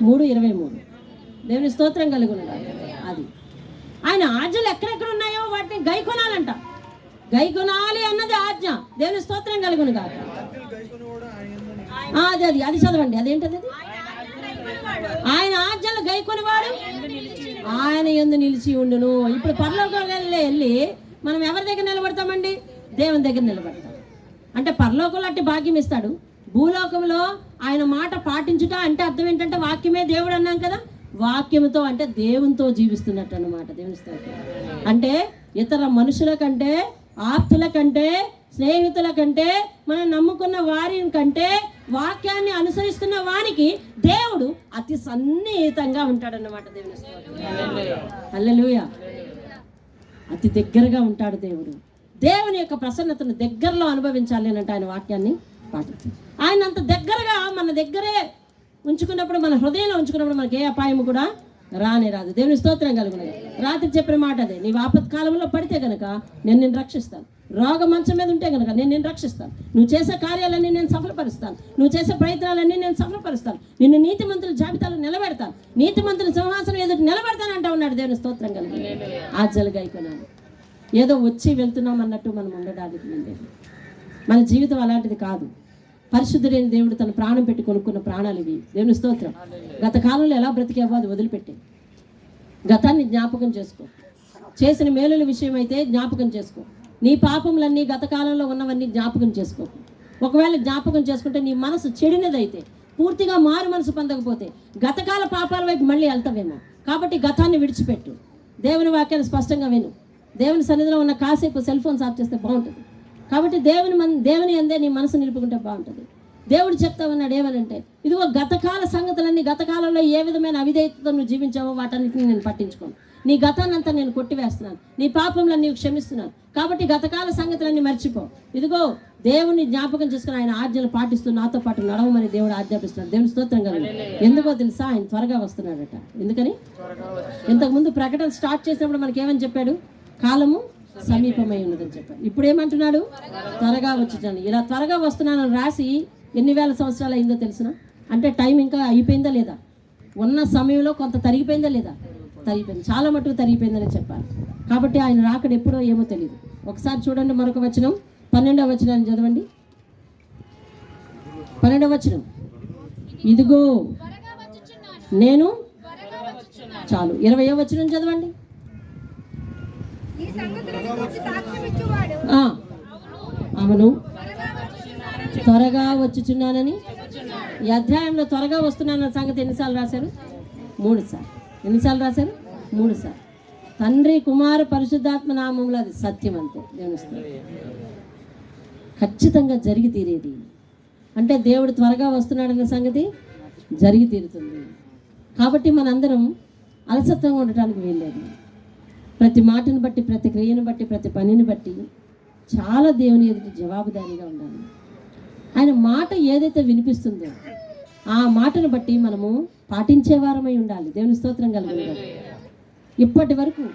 3:23. దేవుని స్తోత్రం కలుగునుగా. అది ఆయన ఆజ్ఞలు ఎక్కడెక్కడ ఉన్నాయో వాటిని గైకొనాలంట. గైకొనాలి అన్నది ఆజ్ఞ. దేవుని స్తోత్రం కలుగునుగా. అది చదవండి. అదేంటది? ఆయన ఆజ్ఞలు గైకొనివాడు ఆయన యందు నిలిచి ఉండును. ఇప్పుడు పరలోకంలో వెళ్ళి మనం ఎవరి దగ్గర నిలబడతామండి? దేవుని దగ్గర నిలబడతాం. అంటే పరలోకంలో అట్టి భాగ్యం ఇస్తాడు. భూలోకంలో ఆయన మాట పాటించుట అంటే అర్థం ఏంటంటే వాక్యమే దేవుడు అన్నాం కదా. వాక్యంతో అంటే దేవునితో జీవిస్తున్నట్టు అన్నమాట. దేవుని స్తోత్రం. అంటే ఇతర మనుషుల కంటే, ఆప్తుల కంటే, స్నేహితుల కంటే, మనం నమ్ముకున్న వారి కంటే వాక్యాన్ని అనుసరిస్తున్న వానికి దేవుడు అతి సన్నిహితంగా ఉంటాడన్నమాట. దేవుని స్తోత్రం. హల్లెలూయా. అతి దగ్గరగా ఉంటాడు దేవుడు. దేవుని యొక్క ప్రసన్నతను దగ్గరలో అనుభవించాలి అంటే ఆయన వాక్యాన్ని పాటించాలి. ఆయన అంత దగ్గరగా మన దగ్గరే ఉంచుకున్నప్పుడు, మన హృదయంలో ఉంచుకున్నప్పుడు మనకి ఏ అపాయం కూడా రానే రాదు. దేవుని స్తోత్రం కలుగునది. రాత్రి చెప్పిన మాట అదే, నీవు ఆపత్కాలంలో పడితే కనుక నేను నిన్ను రక్షిస్తాను. రోగ మంచం మీద ఉంటే కనుక నేను నిన్ను రక్షిస్తాను. నువ్వు చేసే కార్యాలన్నీ నేను సఫలపరుస్తాను. నువ్వు చేసే ప్రయత్నాలన్నీ నేను సఫలపరుస్తాను. నిన్ను నీతిమంతుల జాబితాలో నిలబెడతాను. నీతిమంతుల సింహాసనం ఎదుటి నిలబెడతాను అంటూ ఉన్నాడు. దేవుని స్తోత్రం కలిగి ఆజ్ఞలు గైకొనాలి. ఏదో వచ్చి వెళ్తున్నాం అన్నట్టు మనం ఉండడానికి లేదు. మన జీవితం అలాంటిది కాదు. పరిశుద్ధుడైన దేవుడు తన ప్రాణం పెట్టి కొనుక్కున్న ప్రాణాలు ఇవి. దేవుని స్తోత్రం. గత కాలంలో ఎలా బ్రతికేవో అది వదిలిపెట్టే. గతాన్ని జ్ఞాపకం చేసుకో. చేసిన మేలుల విషయం అయితే జ్ఞాపకం చేసుకో. నీ పాపములన్నీ గత కాలంలో ఉన్నవన్నీ జ్ఞాపకం చేసుకో. ఒకవేళ జ్ఞాపకం చేసుకుంటే నీ మనసు చెడినదైతే, పూర్తిగా మారు మనసు పొందకపోతే గతకాల పాపాల వైపు మళ్ళీ వెళ్తావేమో. కాబట్టి గతాన్ని విడిచిపెట్టు. దేవుని వాక్యాన్ని స్పష్టంగా విను. దేవుని సన్నిధిలో ఉన్న కాసేపు సెల్ ఫోన్స్ ఆఫ్ చేస్తే బాగుంటుంది. కాబట్టి దేవుని అందే నీ మనసు నిలుపుకుంటే బాగుంటుంది. దేవుడు చెప్తా ఉన్నాడు ఏమనంటే, ఇదిగో గతకాల సంగతులన్నీ, గతకాలంలో ఏ విధమైన అవిధేయతతో నువ్వు జీవించావో వాటన్నిటిని నేను పట్టించుకోను. నీ గతాన్నంతా నేను కొట్టివేస్తున్నాను. నీ పాపంలో నీవు క్షమిస్తున్నాను. కాబట్టి గతకాల సంగతులన్నీ మర్చిపో. ఇదిగో దేవుని జ్ఞాపకం చేసుకుని ఆయన ఆజ్ఞలు పాటిస్తూ నాతో పాటు నడవమని దేవుడు ఆజ్ఞాపిస్తున్నాడు. దేవుని స్తోత్రం కలిగి. ఎందుకో తెలుసా? ఆయన త్వరగా వస్తున్నాడట. ఎందుకని? ఇంతకుముందు ప్రకటన స్టార్ట్ చేసినప్పుడు మనకేమని చెప్పాడు? కాలము సమీపమై ఉన్నదని చెప్పాడు. ఇప్పుడు ఏమంటున్నాడు? త్వరగా వచ్చుతాను. ఇలా త్వరగా వస్తున్నానని రాసి ఎన్ని వేల సంవత్సరాలు అయిందో తెలుసునా? అంటే టైం ఇంకా అయిపోయిందా లేదా? ఉన్న సమయంలో కొంత తరిగిపోయిందా లేదా? తరిగిపోయింది. చాలా మటుకు తరిగిపోయిందని చెప్పారు. కాబట్టి ఆయన రాకడ ఎప్పుడో ఏమో తెలియదు. ఒకసారి చూడండి, మరొక వచనం 12వ వచనాన్ని చదవండి. 12వ వచనం, ఇదిగో నేను చాలు. 20వ వచనం చదవండి. అవును, త్వరగా వచ్చుచున్నానని. ఈ అధ్యాయంలో త్వరగా వస్తున్నానన్న సంగతి ఎన్నిసార్లు రాశారు? 3 సార్లు. ఎన్నిసార్లు రాశారు? 3 సార్లు. తండ్రి, కుమార, పరిశుద్ధాత్మ నామంలో అది సత్యం. అంతే. దేవుని ఖచ్చితంగా జరిగి తీరేది. అంటే దేవుడు త్వరగా వస్తున్నాడన్న సంగతి జరిగి తీరుతుంది. కాబట్టి మనందరం అలసత్వంగా ఉండటానికి వీల్లేదు. ప్రతి మాటను బట్టి, ప్రతి క్రియను బట్టి, ప్రతి పనిని బట్టి చాలా దేవుని ఎదుటి జవాబుదారీగా ఉండాలి. ఆయన మాట ఏదైతే వినిపిస్తుందో ఆ మాటను బట్టి మనము పాటించేవారమై ఉండాలి. దేవుని స్తోత్రం కలుగుతుంది. ఇప్పటి వరకు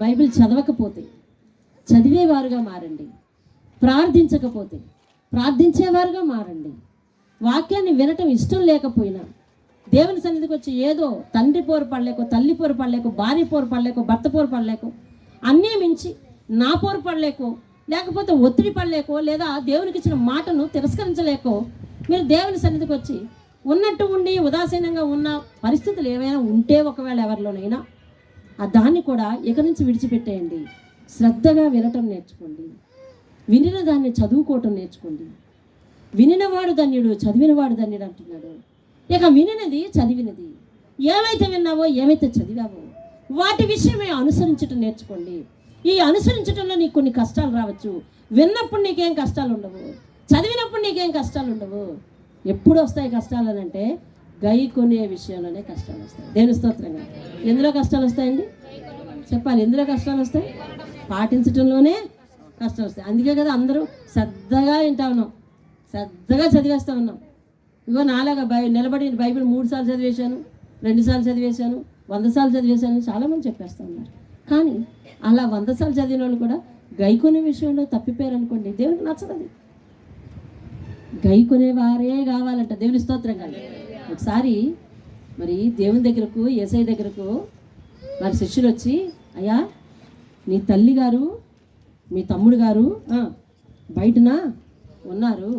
బైబిల్ చదవకపోతే చదివేవారుగా మారండి. ప్రార్థించకపోతే ప్రార్థించేవారుగా మారండి. వాక్యాన్ని వినటం ఇష్టం లేకపోయినా దేవుని సన్నిధికి వచ్చి ఏదో తండ్రి పోరు పడలేకో, తల్లి పోరు పడలేకో, భార్య పోరు పడలేకో, భర్త పోరు పడలేకో, అన్నీ మించి నా పోరు పడలేకో, లేకపోతే ఒత్తిడి పడలేకో, లేదా దేవునికి ఇచ్చిన మాటను తిరస్కరించలేకో మీరు దేవుని సన్నిధికి వచ్చి ఉన్నట్టు ఉండి ఉదాసీనంగా ఉన్న పరిస్థితులు ఏమైనా ఉంటే ఒకవేళ ఎవరిలోనైనా దాన్ని కూడా ఇక నుంచి విడిచిపెట్టేయండి. శ్రద్ధగా వినటం నేర్చుకోండి. వినిన దాన్ని చదువుకోవటం నేర్చుకోండి. వినినవాడు ధన్యుడు, చదివినవాడు ధన్యుడు అంటున్నాడు. ఇక వినినది చదివినది, ఏమైతే విన్నావో ఏమైతే చదివావో వాటి విషయమే అనుసరించటం నేర్చుకోండి. ఈ అనుసరించటంలో నీకు కొన్ని కష్టాలు రావచ్చు. విన్నప్పుడు నీకేం కష్టాలు ఉండవు, చదివినప్పుడు నీకేం కష్టాలు ఉండవు. ఎప్పుడు వస్తాయి కష్టాలు అని అంటే గై కొనే విషయంలోనే కష్టాలు వస్తాయి. దేవుని స్తోత్రంగా. ఎందులో కష్టాలు వస్తాయండి చెప్పాలి? ఎందులో కష్టాలు వస్తాయి? పాటించటంలోనే కష్టాలు వస్తాయి. అందుకే కదా అందరూ శ్రద్ధగా వింటా ఉన్నాం, శ్రద్ధగా చదివేస్తూ ఉన్నాం. ఇగో నాలాగా నిలబడి బైబిల్ 3 సార్లు చదివేశాను, 2 సార్లు చదివేశాను, 100 సార్లు చదివేశాను చాలామంది చెప్పేస్తూ ఉన్నారు. కానీ అలా 100 సార్లు చదివిన వాళ్ళు కూడా గైకొనే విషయంలో తప్పిపోయారు అనుకోండి, దేవునికి నచ్చదు. గైకొనేవారే కావాలంట. దేవుని స్తోత్రం కాదు. ఒకసారి మరి దేవుని దగ్గరకు, యేసయ్య దగ్గరకు వారి శిష్యులు వచ్చి, అయ్యా నీ తల్లి గారు మీ తమ్ముడు గారు బయటన ఉన్నారు,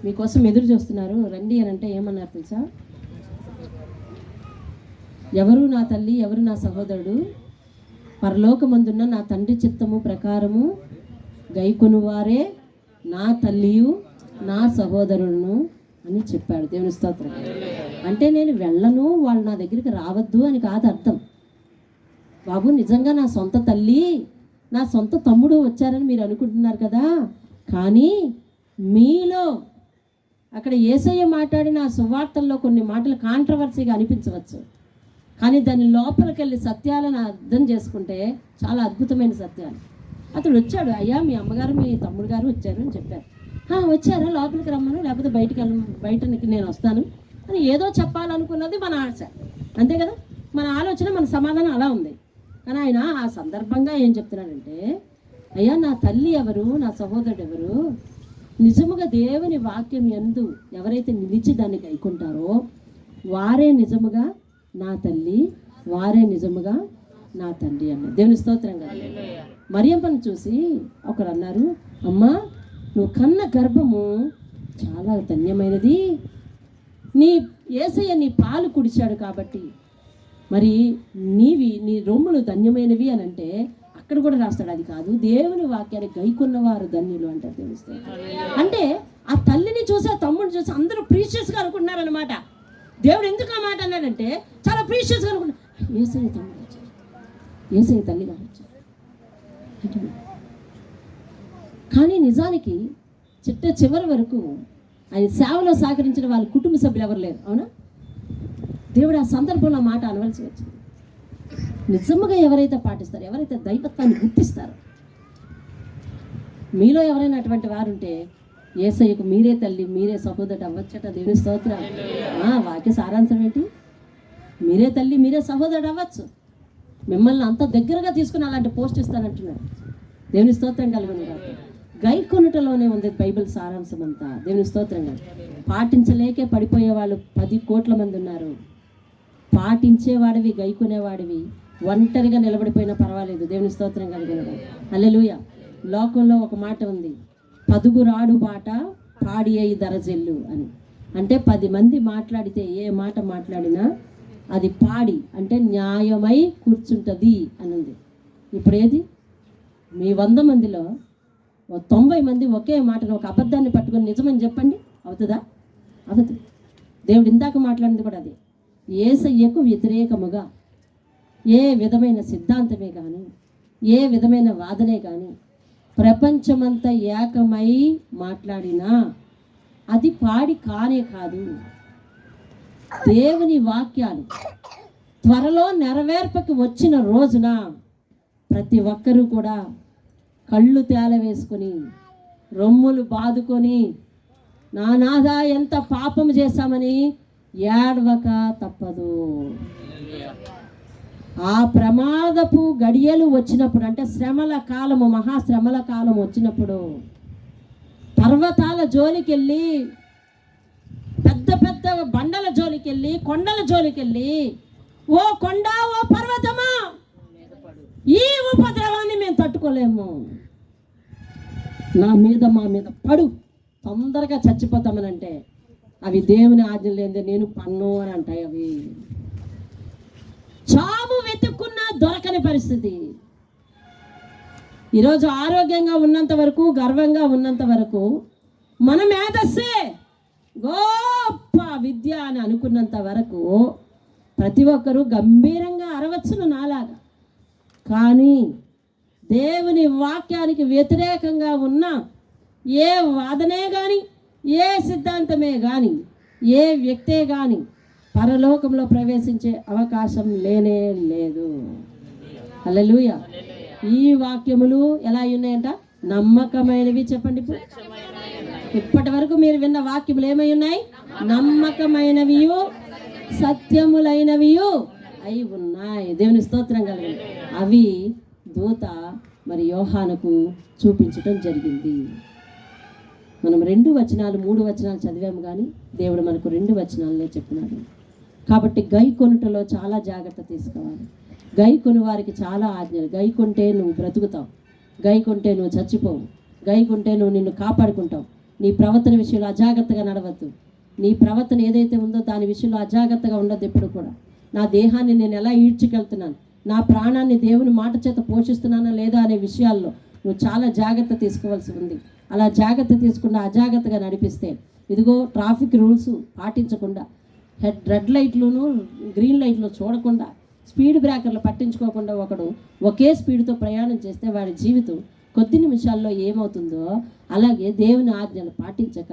మీకోసం ఎదురు చూస్తున్నారు, రండి అని అంటే ఏమన్నారు తెలుసా? ఎవరు నా తల్లి, ఎవరు నా సహోదరుడు? పరలోకమందున్న నా తండ్రి చిత్తము ప్రకారము గైకొనువారే నా తల్లియు నా సహోదరుడును అని చెప్పాడు. దేవుని స్తోత్రం. అంటే నేను వెళ్ళను, వాళ్ళు నా దగ్గరికి రావద్దు అని కాదు అర్థం. బాబు నిజంగా నా సొంత తల్లి, నా సొంత తమ్ముడు వచ్చారని మీరు అనుకుంటున్నారు కదా, కానీ మీలో అక్కడ యేసయ్య మాట్లాడిన ఆ సువార్తల్లో కొన్ని మాటలు కాంట్రవర్సీగా అనిపించవచ్చు, కానీ దాని లోపలికి వెళ్ళి సత్యాలను అర్థం చేసుకుంటే చాలా అద్భుతమైన సత్యాలు. అతడు వచ్చాడు, అయ్యా మీ అమ్మగారు మీ తమ్ముడు గారు వచ్చారు అని చెప్పారు. వచ్చారా, లోపలికి రమ్మను, లేకపోతే బయటకి నేను వస్తాను అని ఏదో చెప్పాలనుకున్నది మన ఆశ, అంతే కదా. మన ఆలోచన, మన సమాధానం అలా ఉంది. కానీ ఆయన ఆ సందర్భంగా ఏం చెప్తున్నాడంటే, అయ్యా నా తల్లి ఎవరు, నా సహోదరుడు ఎవరు? నిజముగా దేవుని వాక్యం యందు ఎవరైతే నిలిచి దాన్ని గైకుంటారో వారే నిజముగా నా తల్లి, వారే నిజముగా నా తండ్రి అన్నారు. దేవుని స్తోత్రంగా. మరియమ్మను చూసి ఒకరు అన్నారు, అమ్మా నువ్వు కన్న గర్భము చాలా ధన్యమైనది, నీ యేసయ్య నీ పాలు కుడిచాడు కాబట్టి మరి నీ రొమ్ములు ధన్యమైనవి అని అంటే అక్కడ కూడా రాస్తాడు. అది కాదు, దేవుని వాక్యాన్ని గైకొన్నవారు ధన్యులు అంటారు. తెలుస్తుంది అంటే ఆ తల్లిని చూసి, ఆ తమ్ముడిని చూసి అందరూ ప్రీషియస్గా అనుకుంటున్నారనమాట. దేవుడు ఎందుకు ఆ మాట అన్నాడంటే చాలా ప్రీషియస్గా అనుకుంటున్నారు. యేసయ్య తమ్ముడు వచ్చారు, యేసయ్య తల్లి గారు వచ్చారు. కానీ నిజానికి చివరి వరకు ఆయన సేవలో సహకరించిన వాళ్ళ కుటుంబ సభ్యులు ఎవరు లేరు, అవునా? దేవుడు ఆ సందర్భంలో మాట అనవలసి వచ్చింది. నిజముగా ఎవరైతే పాటిస్తారో, ఎవరైతే దైవత్వాన్ని గుర్తిస్తారో, మీలో ఎవరైనా అటువంటి వారు ఉంటే యేసయ్యకు మీరే తల్లి, మీరే సహోదరుడు అవ్వచ్చట. దేవుని స్తోత్రం. వాక్య సారాంశం ఏంటి? మీరే తల్లి, మీరే సహోదరుడు అవ్వచ్చు. మిమ్మల్ని అంత దగ్గరగా తీసుకుని అలాంటి పోస్ట్ ఇస్తానంటున్నాడు. దేవుని స్తోత్రం కలుగును గాక. గైకొనుటలోనే ఉంది బైబిల్ సారాంశం అంతా. దేవుని స్తోత్రంగా. పాటించలేకే పడిపోయే వాళ్ళు 10 కోట్ల మంది ఉన్నారు. పాటించేవాడివి, గైకొనేవాడివి ఒంటరిగా నిలబడిపోయినా పర్వాలేదు. దేవుని స్తోత్రం కలుగును గాక. హల్లెలూయా. లోకంలో ఒక మాట ఉంది, 10 రాడు బాట పాడి అయి దరజెల్లు అని. అంటే 10 మంది మాట్లాడితే ఏ మాట మాట్లాడినా అది పాడి అంటే న్యాయమై కూర్చుంటుంది అని ఉంది. ఇప్పుడు ఏది? మీ 100 మందిలో 90 మంది ఒకే మాటను, ఒక అబద్ధాన్ని పట్టుకొని నిజమని చెప్పండి, అవుతుందా? అవదు. దేవుడు ఇందాక మాట్లాడింది కూడా అది. యేసయ్యకు వ్యతిరేకముగా ఏ విధమైన సిద్ధాంతమే కానీ, ఏ విధమైన వాదనే కానీ ప్రపంచమంతా ఏకమై మాట్లాడినా అది పాడి కానే కాదు. దేవుని వాక్యాలు త్వరలో నెరవేర్పకి వచ్చిన రోజున ప్రతి ఒక్కరూ కూడా కళ్ళు తేల వేసుకొని రొమ్ములు బాదుకొని నా నాథా ఎంత పాపం చేశామని ఏడవక తప్పదు. ఆ ప్రమాదపు గడియలు వచ్చినప్పుడు, అంటే శ్రమల కాలము, మహాశ్రమల కాలం వచ్చినప్పుడు పర్వతాల జోలికెళ్ళి, పెద్ద పెద్ద బండల జోలికెళ్ళి, కొండల జోలికెళ్ళి, ఓ కొండ ఓ పర్వతమా ఈ ఉపద్రవాన్ని మేము తట్టుకోలేము, నా మీద మా మీద పడు, తొందరగా చచ్చిపోతామని అంటే అవి దేవుని ఆజ్ఞ లేదే నేను పన్ను అని అంటాయి. అవి చావు వెతుక్కున్నా దొరకని పరిస్థితి. ఈరోజు ఆరోగ్యంగా ఉన్నంత వరకు, గర్వంగా ఉన్నంత వరకు మన మేధస్సే గొప్ప విద్య అని అనుకున్నంత వరకు ప్రతి ఒక్కరూ గంభీరంగా అరవచ్చును నాలాగా. కానీ దేవుని వాక్యానికి వ్యతిరేకంగా ఉన్న ఏ వాదనే కానీ, ఏ సిద్ధాంతమే కానీ, ఏ వ్యక్తే కానీ పరలోకంలో ప్రవేశించే అవకాశం లేనే లేదు. హల్లెలూయా. ఈ వాక్యములు ఎలా ఉన్నాయంట? నమ్మకమైనవి. చెప్పండి, ఇప్పటి వరకు మీరు విన్న వాక్యములు ఏమై ఉన్నాయి? నమ్మకమైనవి, సత్యములైనవి అయి ఉన్నాయి. దేవుని స్తోత్రం కలగండి. అవి దూత మరి యోహానుకు చూపించటం జరిగింది. మనం 2 వచనాలు 3 వచనాలు చదివాము, కానీ దేవుడు మనకు 2 వచనాలనే చెప్పినాడు. కాబట్టి గై కొనుటలో చాలా జాగ్రత్త తీసుకోవాలి. గై కొని వారికి చాలా ఆజ్ఞలు. గై కొంటే నువ్వు బ్రతుకుతావు, గై కొంటే నువ్వు చచ్చిపోవు, గై కొంటే నువ్వు నిన్ను కాపాడుకుంటావు. నీ ప్రవర్తన విషయంలో అజాగ్రత్తగా నడవద్దు. నీ ప్రవర్తన ఏదైతే ఉందో దాని విషయంలో అజాగ్రత్తగా ఉండదు ఎప్పుడు కూడా. నా దేహాన్ని నేను ఎలా ఈడ్చుకెళ్తున్నాను, నా ప్రాణాన్ని దేవుని మాట చేత పోషిస్తున్నానా లేదా అనే విషయాల్లో నువ్వు చాలా జాగ్రత్త తీసుకోవాల్సి ఉంది. అలా జాగ్రత్త తీసుకుండా అజాగ్రత్తగా నడిపిస్తే, ఇదిగో ట్రాఫిక్ రూల్స్ పాటించకుండా, రెడ్ లైట్లను గ్రీన్ లైట్లు చూడకుండా, స్పీడ్ బ్రేకర్లు పట్టించుకోకుండా ఒకడు ఒకే స్పీడ్తో ప్రయాణం చేస్తే వాడి జీవితం కొద్ది నిమిషాల్లో ఏమవుతుందో, అలాగే దేవుని ఆజ్ఞలు పాటించక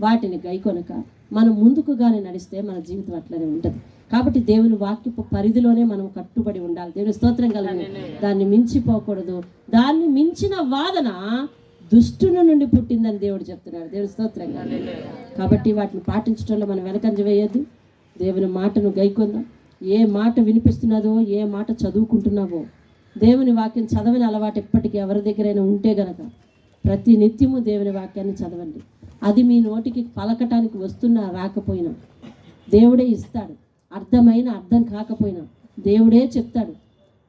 వాటిని గైకొనక మనం ముందుకుగానే నడిస్తే మన జీవితం అట్లనే ఉంటుంది. కాబట్టి దేవుని వాక్యపు పరిధిలోనే మనం కట్టుబడి ఉండాలి. దేవుని స్తోత్రం కలిగి దాన్ని మించిపోకూడదు. దాన్ని మించిన వాదన దుష్టుని నుండి పుట్టిందని దేవుడు చెప్తున్నాడు. దేవుని స్తోత్రం. కాబట్టి వాటిని పాటించడంలో మనం వెనకంజ వేయద్దు. దేవుని మాటను గైకొందాం. ఏ మాట వినిపిస్తున్నదో, ఏ మాట చదువుకుంటున్నావో, దేవుని వాక్యం చదవని అలవాటు ఎప్పటికీ ఎవరి దగ్గరైనా ఉంటే గనక ప్రతి నిత్యము దేవుని వాక్యాన్ని చదవండి. అది మీ నోటికి పలకటానికి వస్తున్నా రాకపోయినా దేవుడే ఇస్తాడు. అర్థమైన అర్థం కాకపోయినా దేవుడే చెప్తాడు.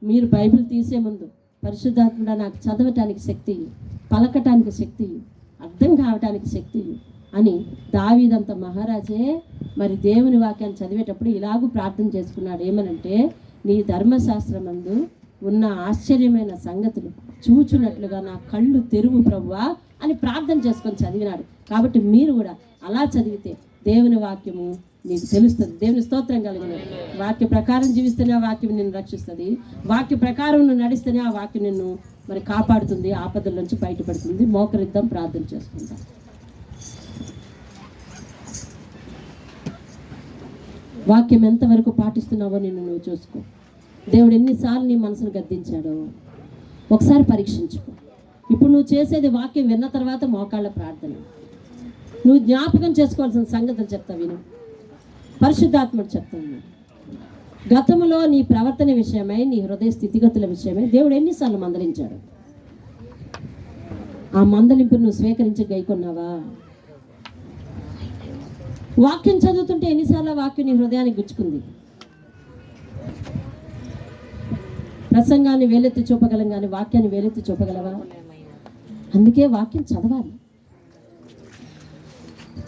మీరు బైబిల్ తీసే ముందు పరిశుద్ధాత్ముడా నాకు చదవటానికి శక్తి, పలకటానికి శక్తి, అర్థం కావటానికి శక్తి అని దావీదంత మహారాజే మరి దేవుని వాక్యాన్ని చదివేటప్పుడు ఇలాగూ ప్రార్థన చేసుకున్నాడు. ఏమనంటే, నీ ధర్మశాస్త్రమందు ఉన్న ఆశ్చర్యమైన సంగతులు చూచున్నట్లుగా నా కళ్ళు తెరువు ప్రభువా అని ప్రార్థన చేసుకొని చదివినాడు. కాబట్టి మీరు కూడా అలా చదివితే దేవుని వాక్యము నీకు తెలుస్తుంది. దేవుని స్తోత్రం కలిగిన వాక్య ప్రకారం జీవిస్తేనే ఆ వాక్యం నిన్ను రక్షిస్తుంది. వాక్య ప్రకారం నువ్వు నడిస్తేనే ఆ వాక్యం నిన్ను మరి కాపాడుతుంది, ఆపదల నుంచి బయటపడుతుంది. మోకరిద్దాం, ప్రార్థన చేసుకుంటాం. వాక్యం ఎంతవరకు పాటిస్తున్నావో నిన్ను నువ్వు చూసుకో. దేవుడు ఎన్నిసార్లు నీ మనసును గద్దించాడో ఒకసారి పరీక్షించుకో. ఇప్పుడు నువ్వు చేసేది వాక్యం విన్న తర్వాత మోకాళ్ళ ప్రార్థన. నువ్వు జ్ఞాపకం చేసుకోవాల్సిన సంగతులు చెప్తా విను. పరిశుద్ధాత్ముడు చెప్తాను. గతములో నీ ప్రవర్తన విషయమై, నీ హృదయ స్థితిగతుల విషయమై దేవుడు ఎన్నిసార్లు మందలించాడు. ఆ మందలింపును నువ్వు స్వీకరించి గైకొన్నావా? వాక్యం చదువుతుంటే ఎన్నిసార్లు వాక్యం నీ హృదయానికి గుచ్చుకుంది? ప్రసంగాన్ని వేలెత్తి చూపగలం కానీ వాక్యాన్ని వేలెత్తి చూపగలవా? అందుకే వాక్యం చదవాలి.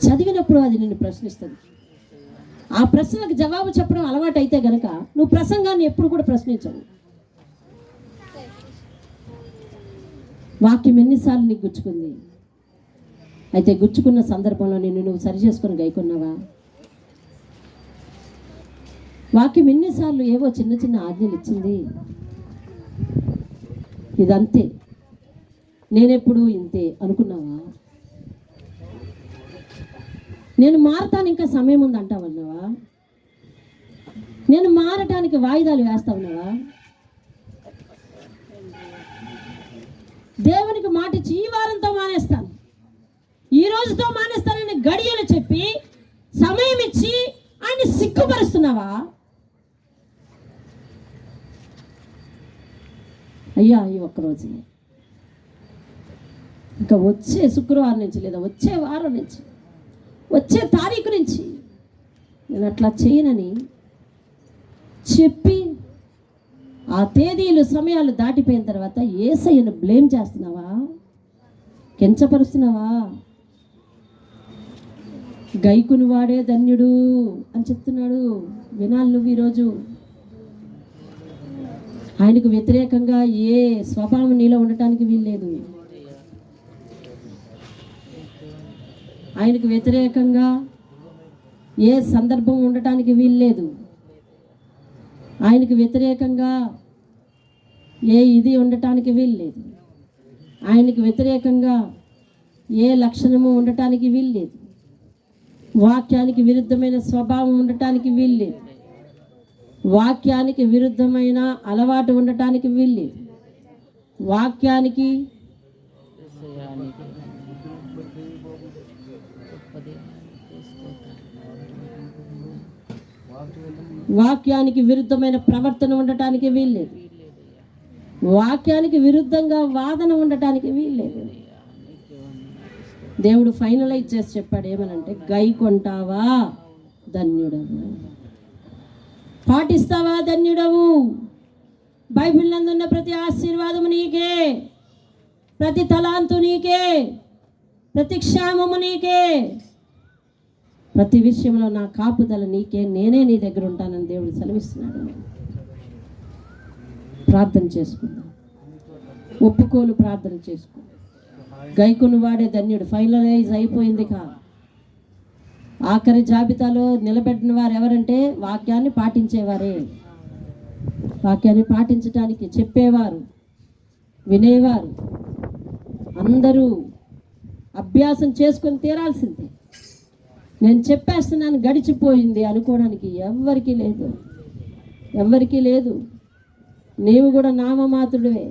చదివినప్పుడు అది నిన్ను ప్రశ్నిస్తుంది. ఆ ప్రశ్నలకు జవాబు చెప్పడం అలవాటు అయితే గనక నువ్వు ప్రసంగాన్ని ఎప్పుడు కూడా ప్రశ్నించవు. వాక్యం ఎన్నిసార్లు నీకు గుచ్చుకుంది? అయితే గుచ్చుకున్న సందర్భంలో నిన్ను నువ్వు సరి చేసుకొని గైకొన్నావా? వాక్యం ఎన్నిసార్లు ఏవో చిన్న చిన్న ఆజ్ఞలు ఇచ్చింది. ఇదంతే, నేనెప్పుడు ఇంతే అనుకున్నావా? నేను మారటానికి ఇంకా సమయం ఉంది అంటావన్నావా? నేను మారటానికి వాయిదాలు వేస్తావున్నావా? దేవునికి మాట ఇచ్చి ఈ వారంతో మానేస్తాను, ఈ రోజుతో మానేస్తానని గడియలు చెప్పి సమయం ఇచ్చి ఆయన సిగ్గుపరుస్తున్నావా? అయ్యా ఈ ఒక్కరోజు, ఇంకా వచ్చే శుక్రవారం నుంచి లేదా వచ్చే వారం నుంచి వచ్చే తారీఖు నుంచి నేను అట్లా చేయనని చెప్పి ఆ తేదీలు సమయాలు దాటిపోయిన తర్వాత యేసయ్యను బ్లేమ్ చేస్తున్నావా? కించపరుస్తున్నావా? గైకుని వాడే ధన్యుడు అని చెప్తున్నాడు. వినాలి నువ్వు ఈరోజు. ఆయనకు వ్యతిరేకంగా ఏ స్వభావం నీలో ఉండటానికి వీల్లేదు. ఆయనకు వ్యతిరేకంగా ఏ సందర్భం ఉండటానికి వీల్లేదు. ఆయనకు వ్యతిరేకంగా ఏ ఇది ఉండటానికి వీల్లేదు. ఆయనకు వ్యతిరేకంగా ఏ లక్షణము ఉండటానికి వీల్లేదు. వాక్యానికి విరుద్ధమైన స్వభావం ఉండటానికి వీల్లేదు. వాక్యానికి విరుద్ధమైన అలవాటు ఉండటానికి వీల్లేదు. వాక్యానికి విరుద్ధమైన ప్రవర్తన ఉండటానికి వీల్లేదు. వాక్యానికి విరుద్ధంగా వాదన ఉండటానికి వీల్లేదు. దేవుడు ఫైనలైజ్ చేసి చెప్పాడు ఏమనంటే, గైకొంటావా ధన్యుడవు, పాటిస్తావా ధన్యుడవు. బైబిల్ నందున్న ప్రతి ఆశీర్వాదము నీకే, ప్రతి తలాంతు నీకే, ప్రతి క్షేమము నీకే, ప్రతి విషయంలో నా కాపుదల నీకే, నేనే నీ దగ్గర ఉంటానని దేవుడు సెలవిస్తున్నాడు. ప్రార్థన చేసుకుందాం, ఒప్పుకోలు ప్రార్థన చేసుకో. గైకును వాడే ధన్యుడు ఫైనలైజ్ అయిపోయింది. ఆఖరి జాబితాలో నిలబెట్టిన వారు ఎవరంటే వాక్యాన్ని పాటించేవారే. వాక్యాన్ని పాటించడానికి చెప్పేవారు, వినేవారు, అందరూ అభ్యాసం చేసుకొని తీరాల్సిందే. నేను చెప్పేస్తున్నాను గడిచిపోయింది అనుకోవడానికి ఎవ్వరికీ లేదు. నీవు కూడా నామమాత్రుడివే.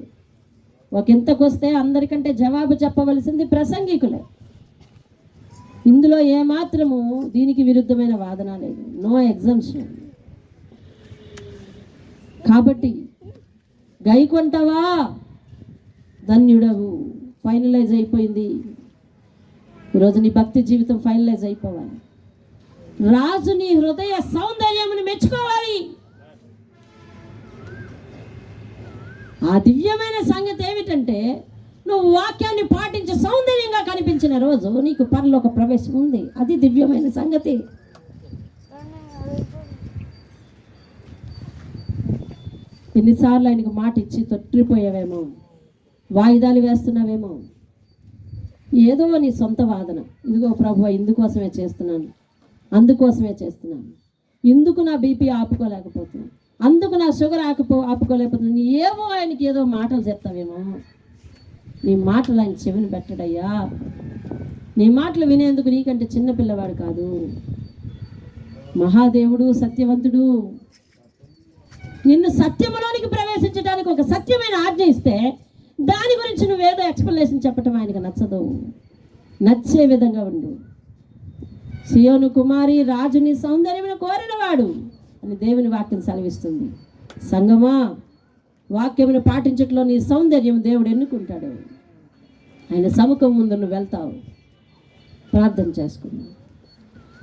ఒకంతకొస్తే అందరికంటే జవాబు చెప్పవలసింది ప్రసంగికులే. ఇందులో ఏమాత్రము దీనికి విరుద్ధమైన వాదన లేదు, నో ఎగ్జంప్షన్. కాబట్టి గైకొంటావా ధన్యుడవు. ఫైనలైజ్ అయిపోయింది. ఈరోజు నీ భక్తి జీవితం ఫైనలైజ్ అయిపోవాలి. రాజు నీ హృదయ సౌందర్యమును మెచ్చుకోవాలి. ఆ దివ్యమైన సంగతి ఏమిటంటే, నువ్వు వాక్యాన్ని పాటించి సౌందర్యంగా కనిపించిన రోజు నీకు పరలోక ప్రవేశం ఉంది. అది దివ్యమైన సంగతి. ఎన్నిసార్లు ఆయనకు మాట ఇచ్చి తొట్టిపోయావేమో, వాయిదాలు వేస్తున్నావేమో, ఏదో నీ సొంత వాదన. ఇదిగో ప్రభువా ఇందుకోసమే చేస్తున్నాను, అందుకోసమే చేస్తున్నాను, ఇందుకు నా బీపీ ఆపుకోలేకపోతున్నాను, అందుకు నా షుగర్ ఆపుకోలేకపోతున్నాను. ఏవో ఆయనకి ఏదో మాటలు చెప్తావేమో. నీ మాటలు ఆయన చెవిని పెట్టడయ్యా. నీ మాటలు వినేందుకు నీకంటే చిన్నపిల్లవాడు కాదు. మహాదేవుడు, సత్యవంతుడు. నిన్ను సత్యములోనికి ప్రవేశించడానికి ఒక సత్యమైన ఆజ్ఞ ఇస్తే దాని గురించి నువ్వేదో ఎక్స్ప్లెనేషన్ చెప్పటం ఆయనకు నచ్చదు. నచ్చే విధంగా ఉండు. సియోను కుమారి, రాజుని సౌందర్యమును కోరినవాడు అని దేవుని వాక్యం సెలవిస్తుంది. సంగమా, వాక్యమును పాటించట్లో నీ సౌందర్యం దేవుడు ఎన్నుకుంటాడు. ఆయన సముఖం ముందు నువ్వు వెళ్తావు. ప్రార్థన చేసుకున్నావు.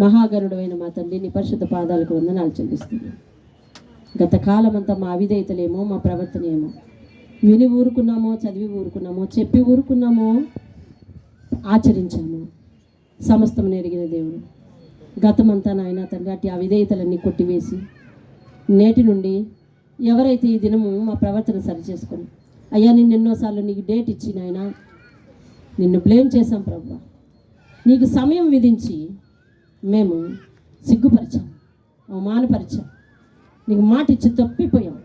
మహాగణుడైన మా తండ్రి, నీ పరిశుద్ధ పాదాలకు వందనాలు చెల్లిస్తున్నాను. గత కాలమంతా మా అవిధేయతలేమో, మా ప్రవర్తన ఏమో, విని ఊరుకున్నామో, చదివి ఊరుకున్నామో, చెప్పి ఊరుకున్నామో, ఆచరించాము. సమస్తం ఎరిగిన దేవుడు, గతమంతా నాయన తండ్రి అట్టి అవిధేయతలన్నీ కొట్టివేసి నేటి నుండి ఎవరైతే ఈ దినము మా ప్రవర్తన సరిచేసుకొని, అయ్యా నేను ఎన్నోసార్లు నీకు డేట్ ఇచ్చి నాయన నిన్ను బ్లేమ్ చేశాం ప్రభువా, నీకు సమయం విధించి మేము సిగ్గుపరిచాం, అవమానపరిచాం, నీకు మాట ఇచ్చి తప్పిపోయాం,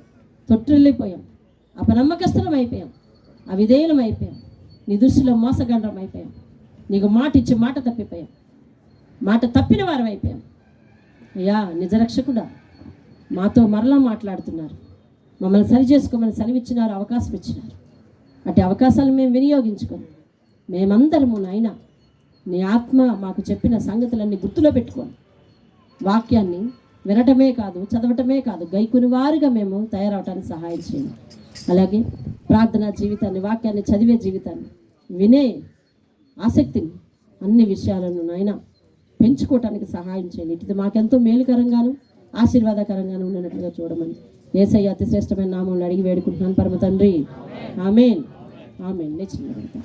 తొట్టిల్లిపోయాం, అపనమ్మకస్తులం అయిపోయాం, అవిధేయులం అయిపోయాం, నీ దృష్టిలో మోసగండ్రం అయిపోయాం, నీకు మాట ఇచ్చి మాట తప్పిపోయాం, మాట తప్పిన వారం అయిపోయాం. అయ్యా నిజరక్షకుడా, మాతో మరలా మాట్లాడుతున్నారు, మమ్మల్ని సరి చేసుకోమని సెలవిచ్చినారు, అవకాశం ఇచ్చినారు. అటు అవకాశాలు మేము వినియోగించుకొని మేమందరము నాయన నీ ఆత్మ మాకు చెప్పిన సంగతులన్నీ గుర్తులో పెట్టుకొని వాక్యాన్ని వినటమే కాదు, చదవటమే కాదు, గైకుని వారుగా మేము తయారవటానికి సహాయం చేయండి. అలాగే ప్రార్థనా జీవితాన్ని, వాక్యాన్ని చదివే జీవితాన్ని, వినే ఆసక్తిని, అన్ని విషయాలను నాయన పెంచుకోవటానికి సహాయం చేయండి. ఇది మాకెంతో మేలుకరంగాను ఆశీర్వాదకరంగాను ఉన్నట్లుగా చూడమని యేసయ్య అతి శ్రేష్టమైన నామంలో అడిగి వేడుకుంటున్నాను పరమ తండ్రి. ఆమేన్. ఆమేన్. లేచి నిలబడతాం.